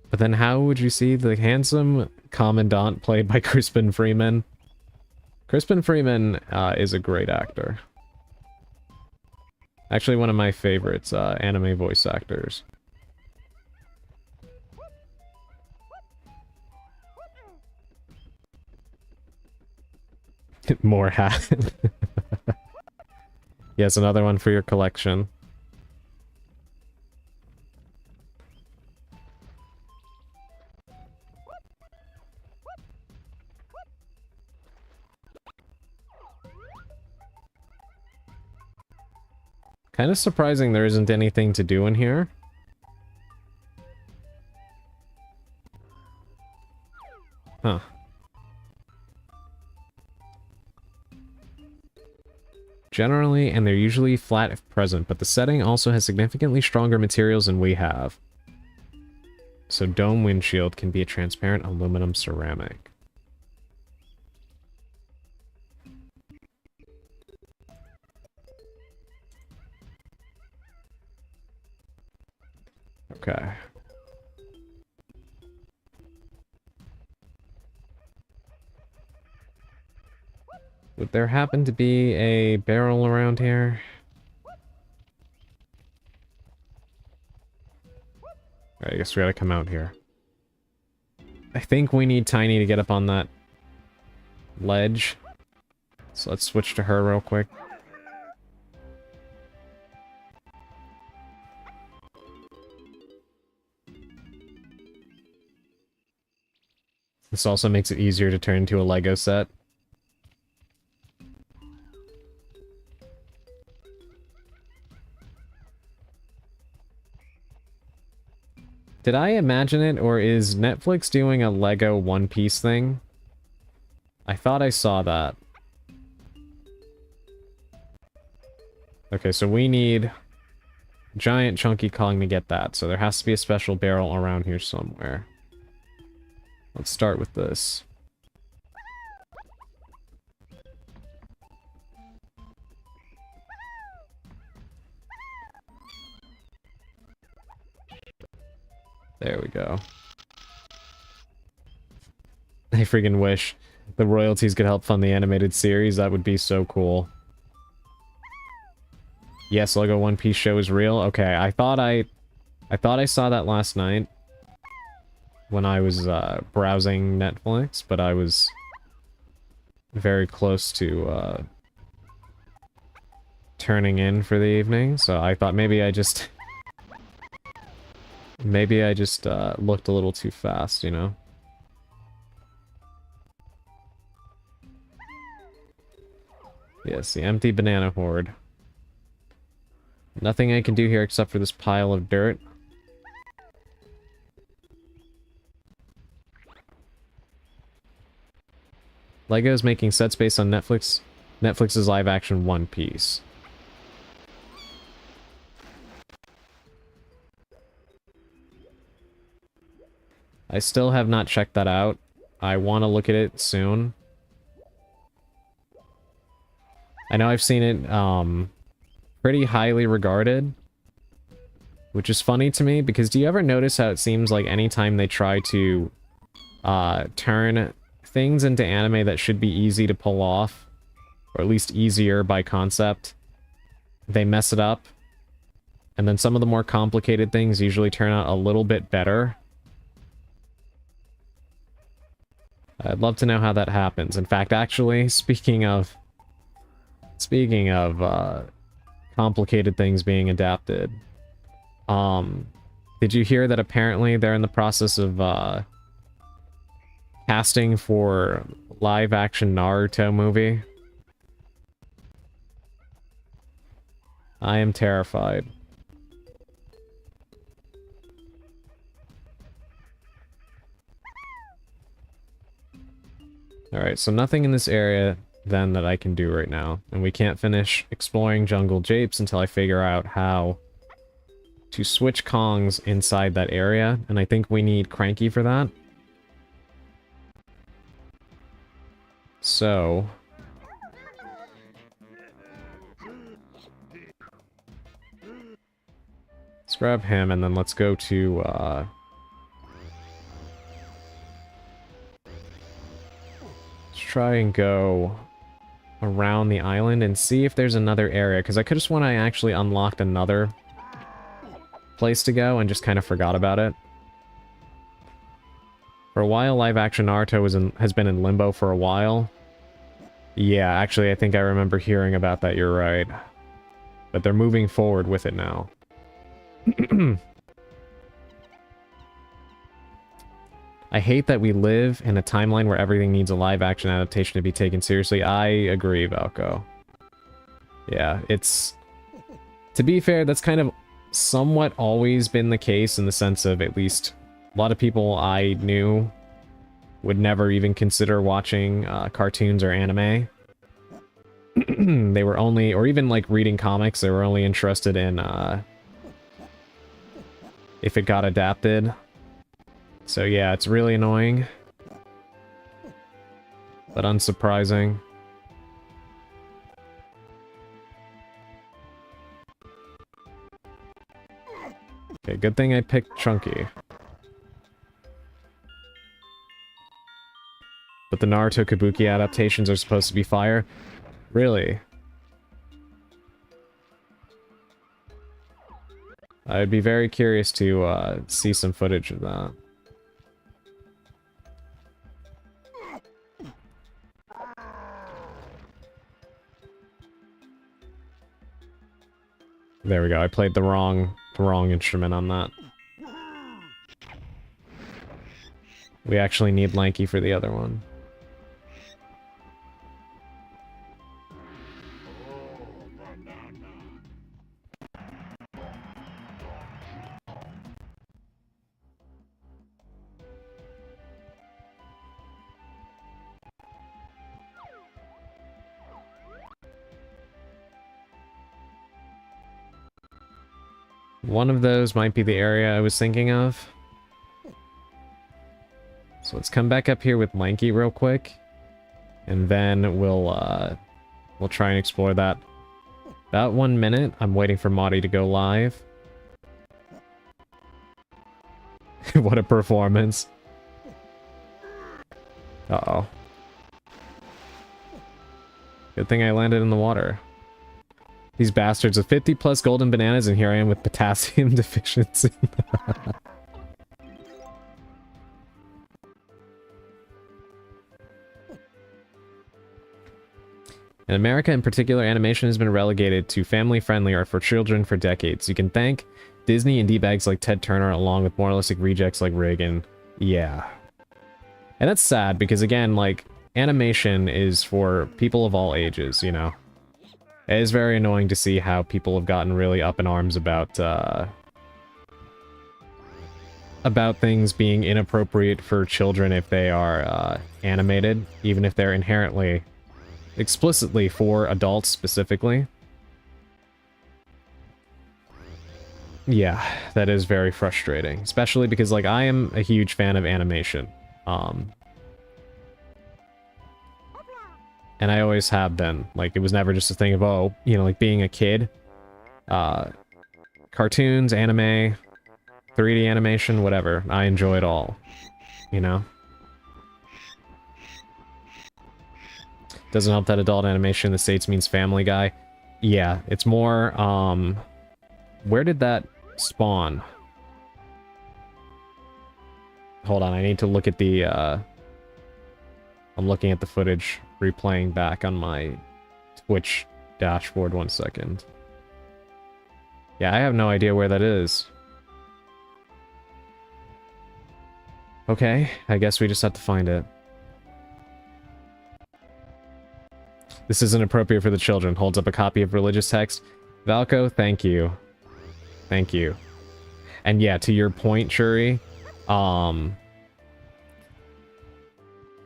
But then how would you see the handsome Commandant played by Crispin Freeman? Crispin Freeman is a great actor. Actually, one of my favorites anime voice actors. More hat. Yes, another one for your collection. Kind of surprising there isn't anything to do in here. Huh. Generally, and they're usually flat if present, but the setting also has significantly stronger materials than we have. So dome windshield can be a transparent aluminum ceramic. Okay. Would there happen to be a barrel around here? Alright, I guess we gotta come out here. I think we need Tiny to get up on that ledge. So let's switch to her real quick. This also makes it easier to turn into a Lego set. Did I imagine it, or is Netflix doing a Lego One Piece thing? I thought I saw that. Okay, so we need giant chunky Kong to get that, so there has to be a special barrel around here somewhere. Let's start with this. There we go. I freaking wish the royalties could help fund the animated series. That would be so cool. Yes, Lego One Piece show is real. Okay, I thought I saw that last night when I was browsing Netflix, but I was very close to turning in for the evening, so I thought maybe I just looked a little too fast, you know? Yes, the empty banana horde. Nothing I can do here except for this pile of dirt. Lego's making sets based on Netflix's live-action One Piece. I still have not checked that out. I want to look at it soon. I know I've seen it, pretty highly regarded. Which is funny to me, because do you ever notice how it seems like anytime they try to, turn things into anime that should be easy to pull off, or at least easier by concept, they mess it up. And then some of the more complicated things usually turn out a little bit better. I'd love to know how that happens. In fact, actually, speaking of complicated things being adapted, did you hear that apparently they're in the process of casting for live-action Naruto movie? I am terrified. Alright, so nothing in this area, then, that I can do right now. And we can't finish exploring Jungle Japes until I figure out how to switch Kongs inside that area. And I think we need Cranky for that. So... let's grab him, and then let's go to, try and go around the island and see if there's another area, because I could have sworn I actually unlocked another place to go and just kind of forgot about it. For a while, live-action Naruto has been in limbo for a while. Yeah, actually, I think I remember hearing about that, you're right. But they're moving forward with it now. I hate that we live in a timeline where everything needs a live-action adaptation to be taken seriously. I agree, Valko. Yeah, it's To be fair, that's kind of somewhat always been the case in the sense of at least a lot of people I knew would never even consider watching cartoons or anime. They were only, or even like reading comics, they were only interested in if it got adapted. So yeah, it's really annoying, but unsurprising. Okay, good thing I picked Chunky. But the Naruto Kabuki adaptations are supposed to be fire? Really? I'd be very curious to see some footage of that. There we go. I played the wrong instrument on that. We actually need Lanky for the other one. One of those might be the area I was thinking of. So let's come back up here with Lanky real quick. And then we'll try and explore that. About 1 minute. I'm waiting for Marty to go live. What a performance. Uh-oh. Good thing I landed in the water. These bastards with 50 plus golden bananas, and here I am with potassium deficiency. In America in particular, animation has been relegated to family-friendly or for children for decades. You can thank Disney and D-bags like Ted Turner along with moralistic rejects like Reagan. Yeah. And that's sad because, again, like, animation is for people of all ages, you know? It is very annoying to see how people have gotten really up in arms about things being inappropriate for children if they are animated, even if they're inherently, explicitly for adults specifically. Yeah, that is very frustrating, especially because, like, I am a huge fan of animation. And I always have been. Like, it was never just a thing of, oh, you know, like being a kid. Cartoons, anime, 3D animation, whatever. I enjoy it all. You know? Doesn't help that adult animation in the States means Family Guy. Yeah, it's more, where did that spawn? Hold on, I need to look at the, I'm looking at the footage replaying back on my Twitch dashboard. 1 second. Yeah, I have no idea where that is. Okay, I guess we just have to find it. This isn't appropriate for the children. Holds up a copy of religious text. Valko, thank you. Thank you. And yeah, to your point, Shuri,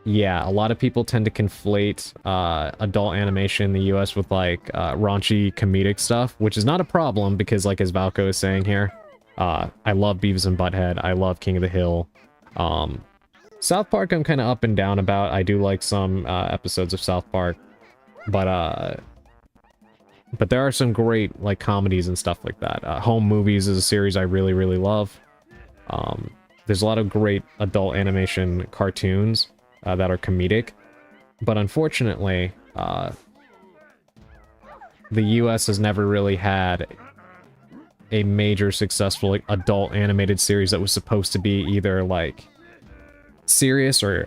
yeah, a lot of people tend to conflate adult animation in the US with, like, raunchy comedic stuff, which is not a problem because, like, as Valko is saying here, I love Beavis and Butthead, I love King of the Hill. South Park I'm kind of up and down about. I do like some episodes of South Park, but there are some great, like, comedies and stuff like that. Home Movies is a series I really, really love. There's a lot of great adult animation cartoons that are comedic, but unfortunately, the US has never really had a major successful, like, adult animated series that was supposed to be either, like, serious or,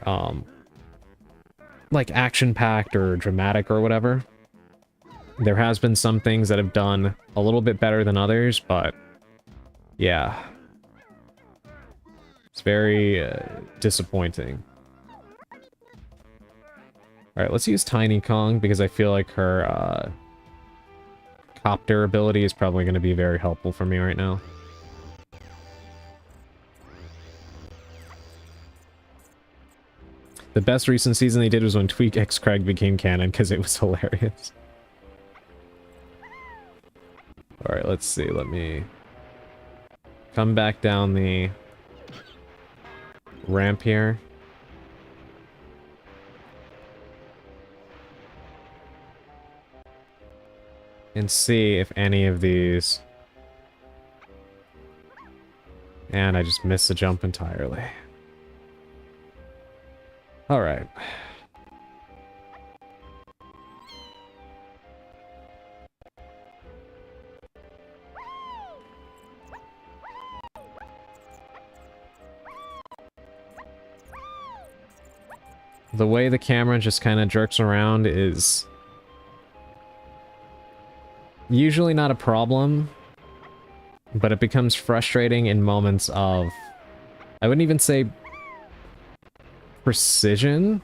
like, action-packed or dramatic or whatever. There has been some things that have done a little bit better than others, but yeah. It's very disappointing. Alright, let's use Tiny Kong because I feel like her copter ability is probably going to be very helpful for me right now. The best recent season they did was when Tweak X Craig became canon, because it was hilarious. Alright, let's see. Let me come back down the ramp here. And see if any of these... And I just missed the jump entirely. Alright. The way the camera just kind of jerks around is usually not a problem, but it becomes frustrating in moments of, I wouldn't even say precision,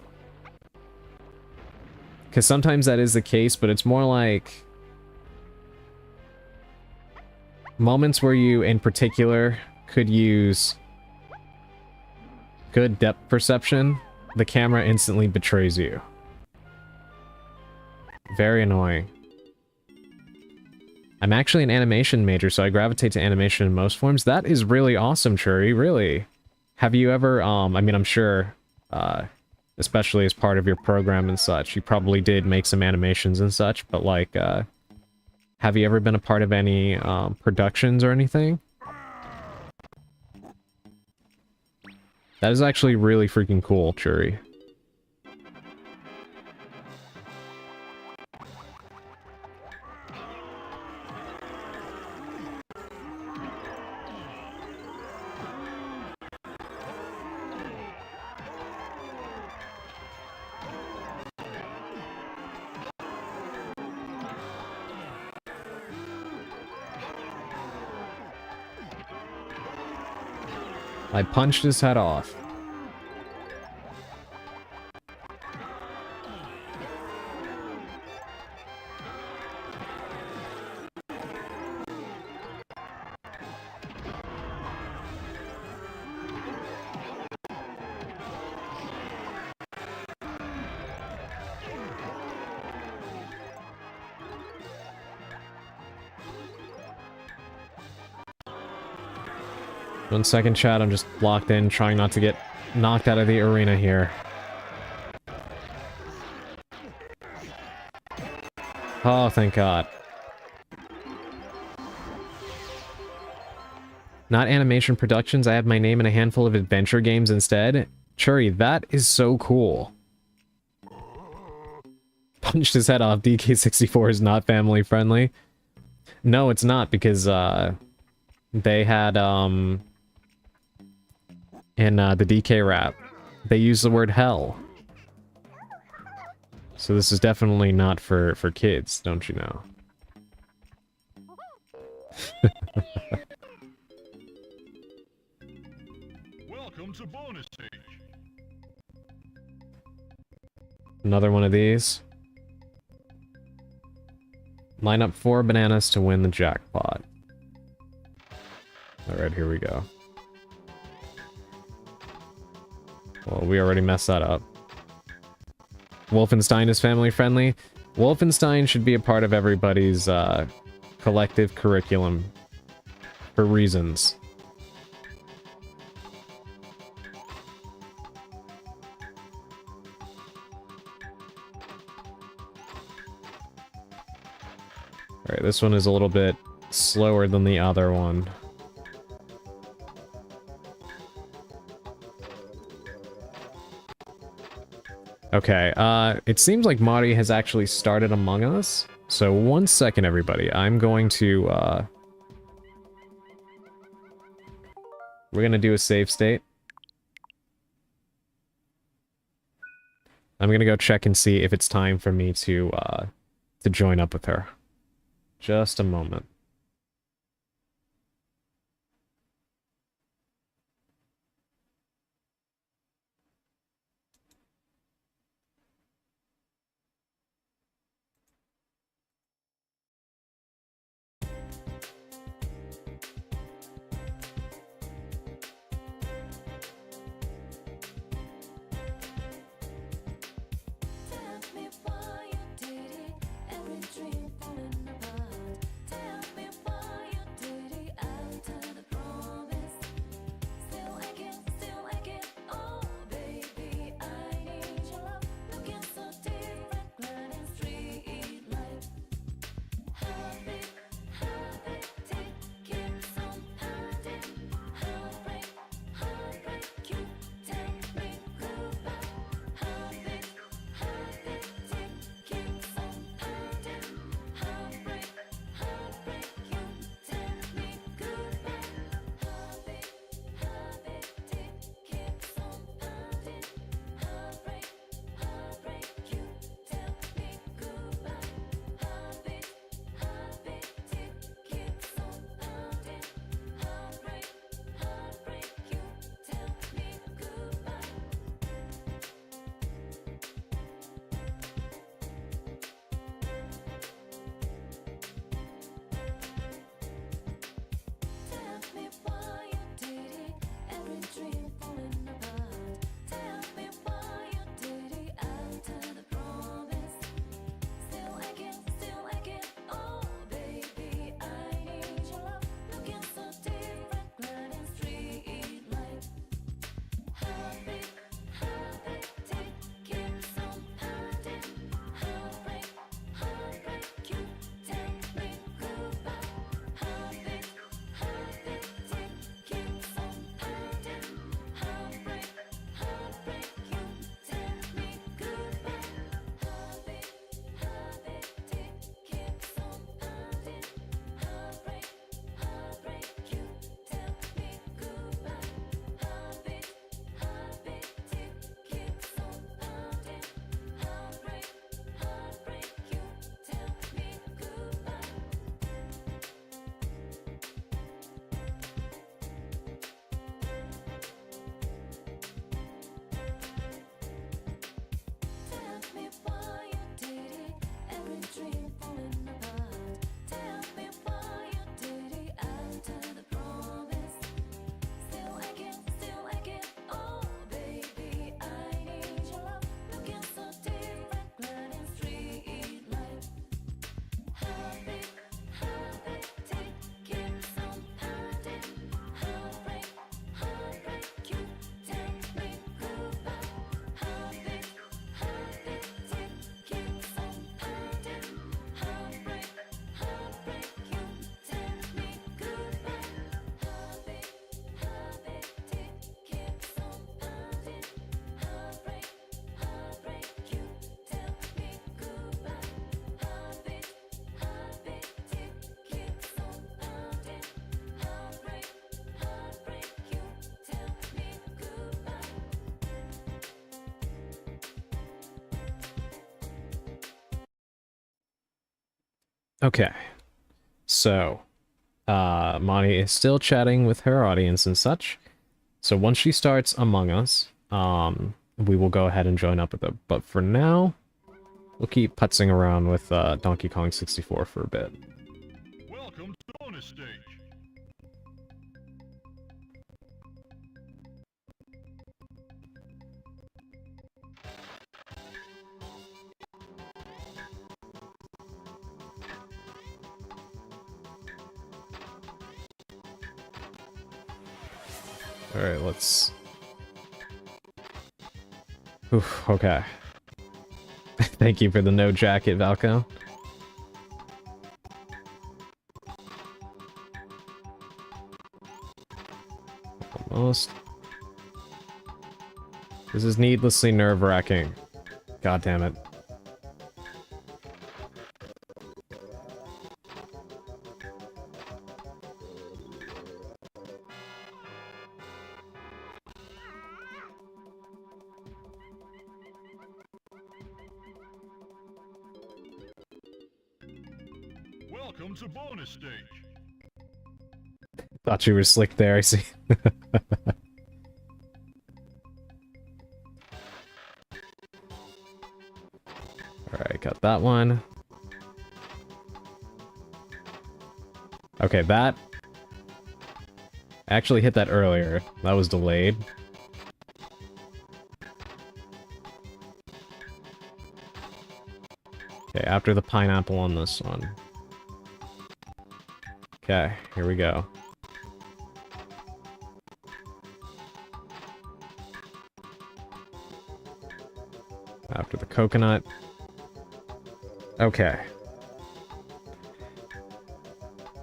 because sometimes that is the case, but it's more like moments where you in particular could use good depth perception. The camera instantly betrays you. Very annoying. I'm actually an animation major, so I gravitate to animation in most forms. That is really awesome, Churi, really. Have you ever, I mean, I'm sure, especially as part of your program and such, you probably did make some animations and such, but like, have you ever been a part of any, productions or anything? That is actually really freaking cool, Churi. I punched his head off. One second, chat. I'm just locked in, trying not to get knocked out of the arena here. Oh, thank God. Not animation productions. I have my name in a handful of adventure games instead. Churi, that is so cool. Punched his head off. DK64 is not family friendly. No, it's not, because they had in the DK rap, they use the word hell. So this is definitely not for kids, don't you know? Welcome to bonus stage. Another one of these. Line up 4 bananas to win the jackpot. Alright, here we go. Well, we already messed that up. Wolfenstein is family friendly. Wolfenstein should be a part of everybody's collective curriculum for reasons. Alright, this one is a little bit slower than the other one. Okay, it seems like Mari has actually started Among Us. So 1 second, everybody. I'm going to, we're gonna do a save state. I'm gonna go check and see if it's time for me to join up with her. Just a moment. Okay. So, Monty is still chatting with her audience and such. So once she starts Among Us, we will go ahead and join up with her. But for now, we'll keep putzing around with Donkey Kong 64 for a bit. Welcome to bonus stage. Alright, let's... Oof, okay. Thank you for the no jacket, Valko. Almost. This is needlessly nerve-wracking. God damn it. Welcome to bonus stage. Thought you were slick there, I see. Alright, got that one. Okay, that... I actually hit that earlier. That was delayed. Okay, after the pineapple on this one. Okay, here we go. After the coconut. Okay.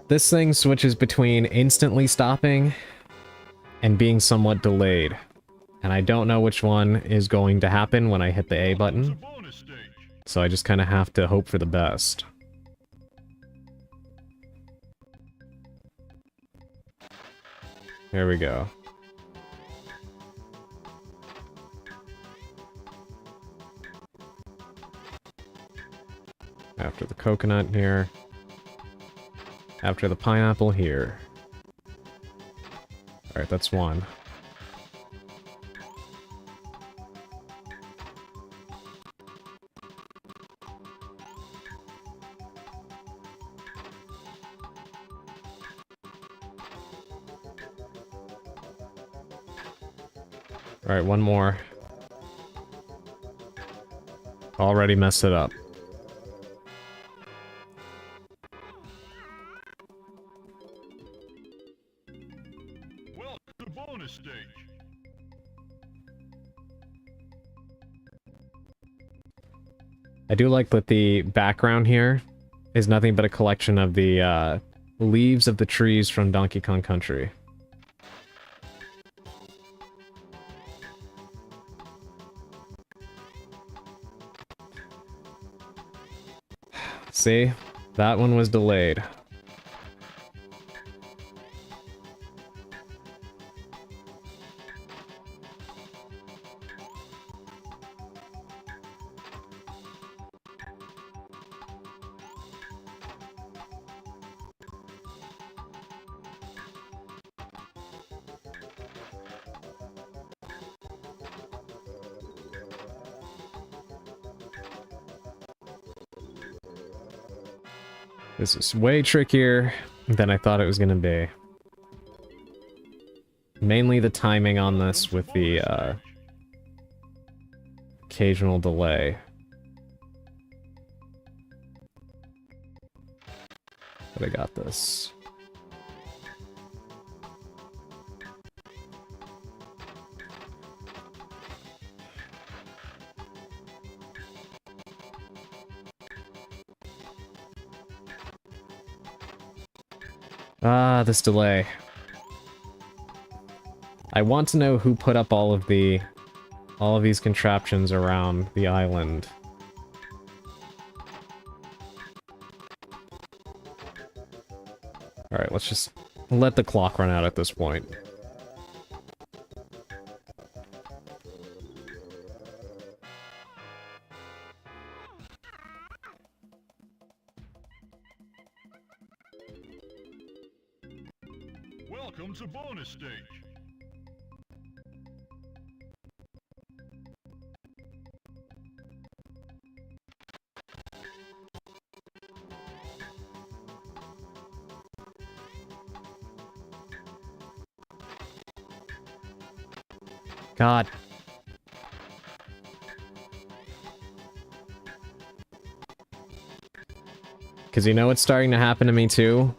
This thing switches between instantly stopping and being somewhat delayed. And I don't know which one is going to happen when I hit the A button. So I just kind of have to hope for the best. There we go. After the coconut here. After the pineapple here. Alright, that's one. Alright, one more. Already messed it up. Welcome to bonus stage. I do like that the background here is nothing but a collection of the leaves of the trees from Donkey Kong Country. See? That one was delayed. This is way trickier than I thought it was gonna be. Mainly the timing on this with the occasional delay. But I got this. Ah, this delay. I want to know who put up all of these contraptions around the island. Alright, let's just let the clock run out at this point. Welcome to bonus stage. God. Because you know what's starting to happen to me too?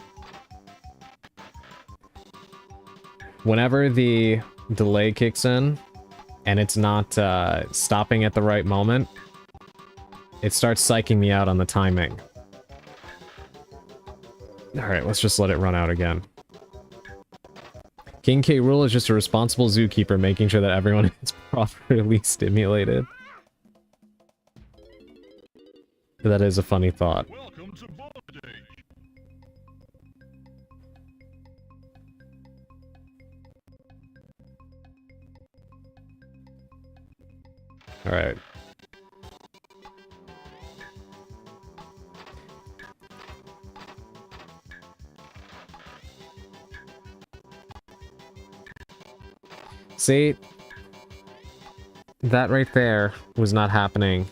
Whenever the delay kicks in, and it's not stopping at the right moment, it starts psyching me out on the timing. Alright, let's just let it run out again. King K. Rool is just a responsible zookeeper making sure that everyone is properly stimulated. That is a funny thought. Welcome to bonus stage. Alright. See? That right there was not happening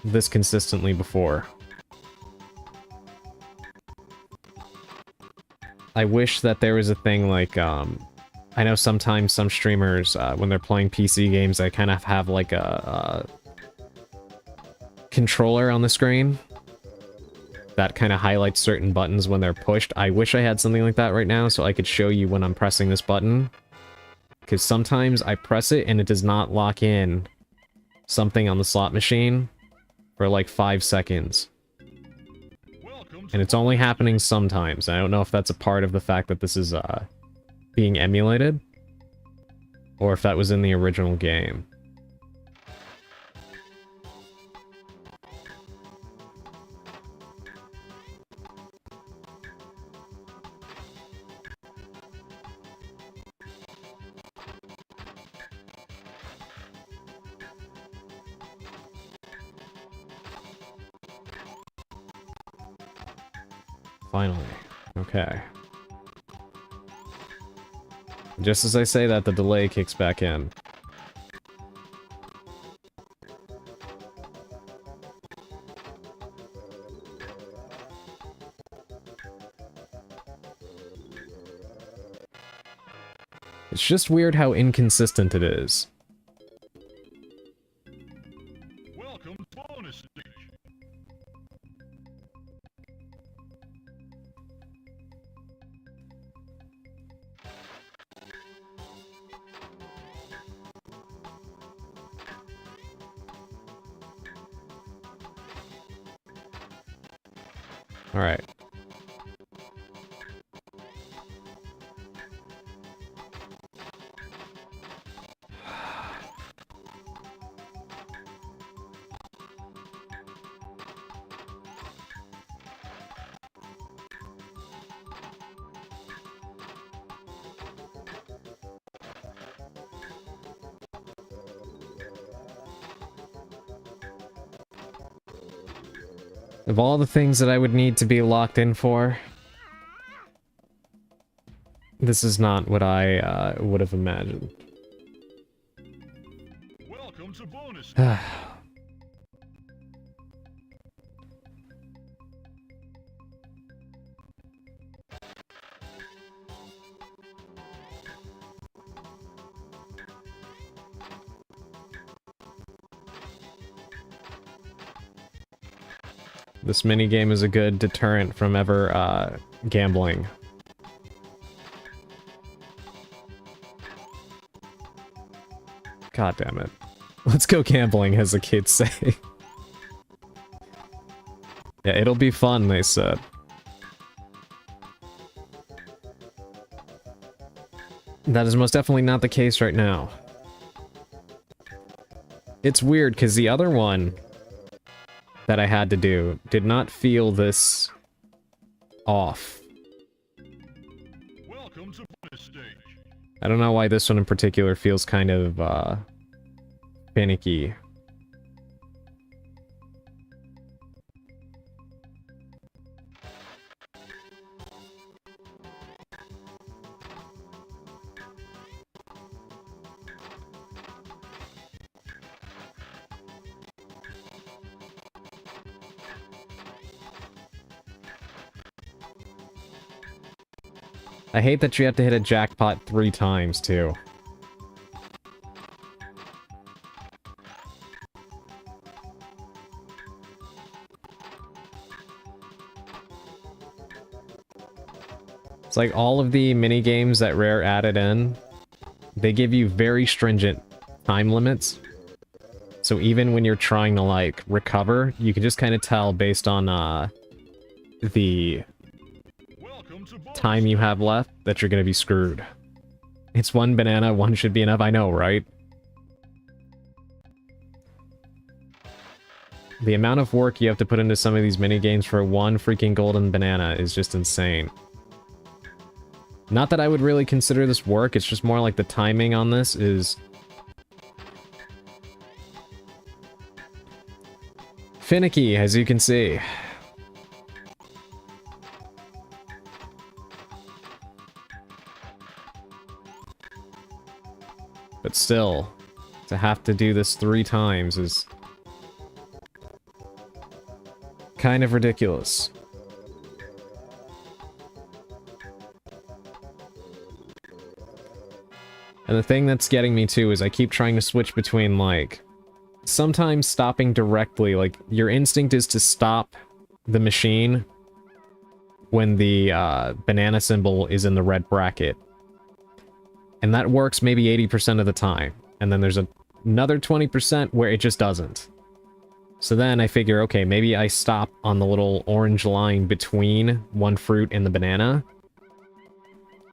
this consistently before. I wish that there was a thing like, I know sometimes some streamers, when they're playing PC games, they kind of have like a controller on the screen that kind of highlights certain buttons when they're pushed. I wish I had something like that right now so I could show you when I'm pressing this button. Because sometimes I press it and it does not lock in something on the slot machine for like 5 seconds. And it's only happening sometimes. I don't know if that's a part of the fact that this is being emulated, or if that was in the original game. Finally. Okay. Just as I say that, the delay kicks back in. It's just weird how inconsistent it is. Welcome to bonus stage. All right. Of all the things that I would need to be locked in for, this is not what I would have imagined. Welcome to bonus stage. This minigame is a good deterrent from ever gambling. God damn it. Let's go gambling, as the kids say. Yeah, it'll be fun, they said. That is most definitely not the case right now. It's weird, because the other one that I had to do did not feel this off. Welcome to bonus stage. I don't know why this one in particular feels kind of finicky. I hate that you have to hit a jackpot 3 times, too. It's like all of the mini games that Rare added in, they give you very stringent time limits. So even when you're trying to, like, recover, you can just kind of tell based on, the time you have left that you're gonna be screwed. It's 1 banana, 1 should be enough, I know, right? The amount of work you have to put into some of these mini games for 1 freaking golden banana is just insane. Not that I would really consider this work, it's just more like the timing on this is finicky, as you can see. But still, to have to do this 3 times is kind of ridiculous. And the thing that's getting me too is I keep trying to switch between, like, sometimes stopping directly, like, your instinct is to stop the machine when the banana symbol is in the red bracket. And that works maybe 80% of the time. And then there's another 20% where it just doesn't. So then I figure, okay, maybe I stop on the little orange line between one fruit and the banana.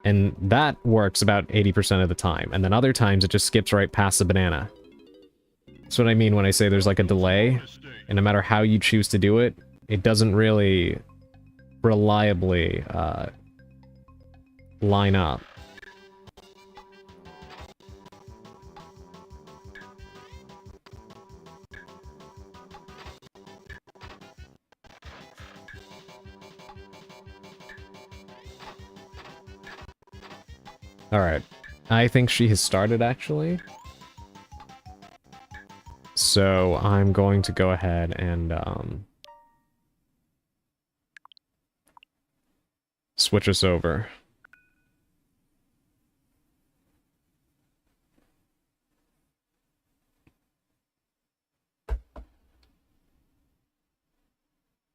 And that works about 80% of the time. And then other times it just skips right past the banana. That's what I mean when I say there's like a delay. And no matter how you choose to do it, it doesn't really reliably line up. Alright. I think she has started, actually. So, I'm going to go ahead and, switch us over.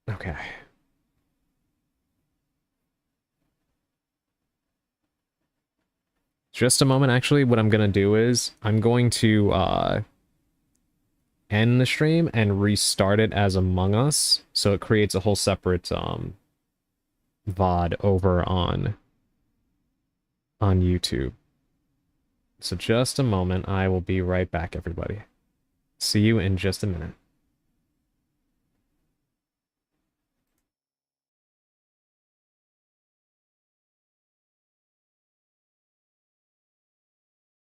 Okay. Just a moment, actually, what I'm gonna do is, I'm going to, end the stream and restart it as Among Us, so it creates a whole separate, VOD over on YouTube. So just a moment, I will be right back, everybody. See you in just a minute.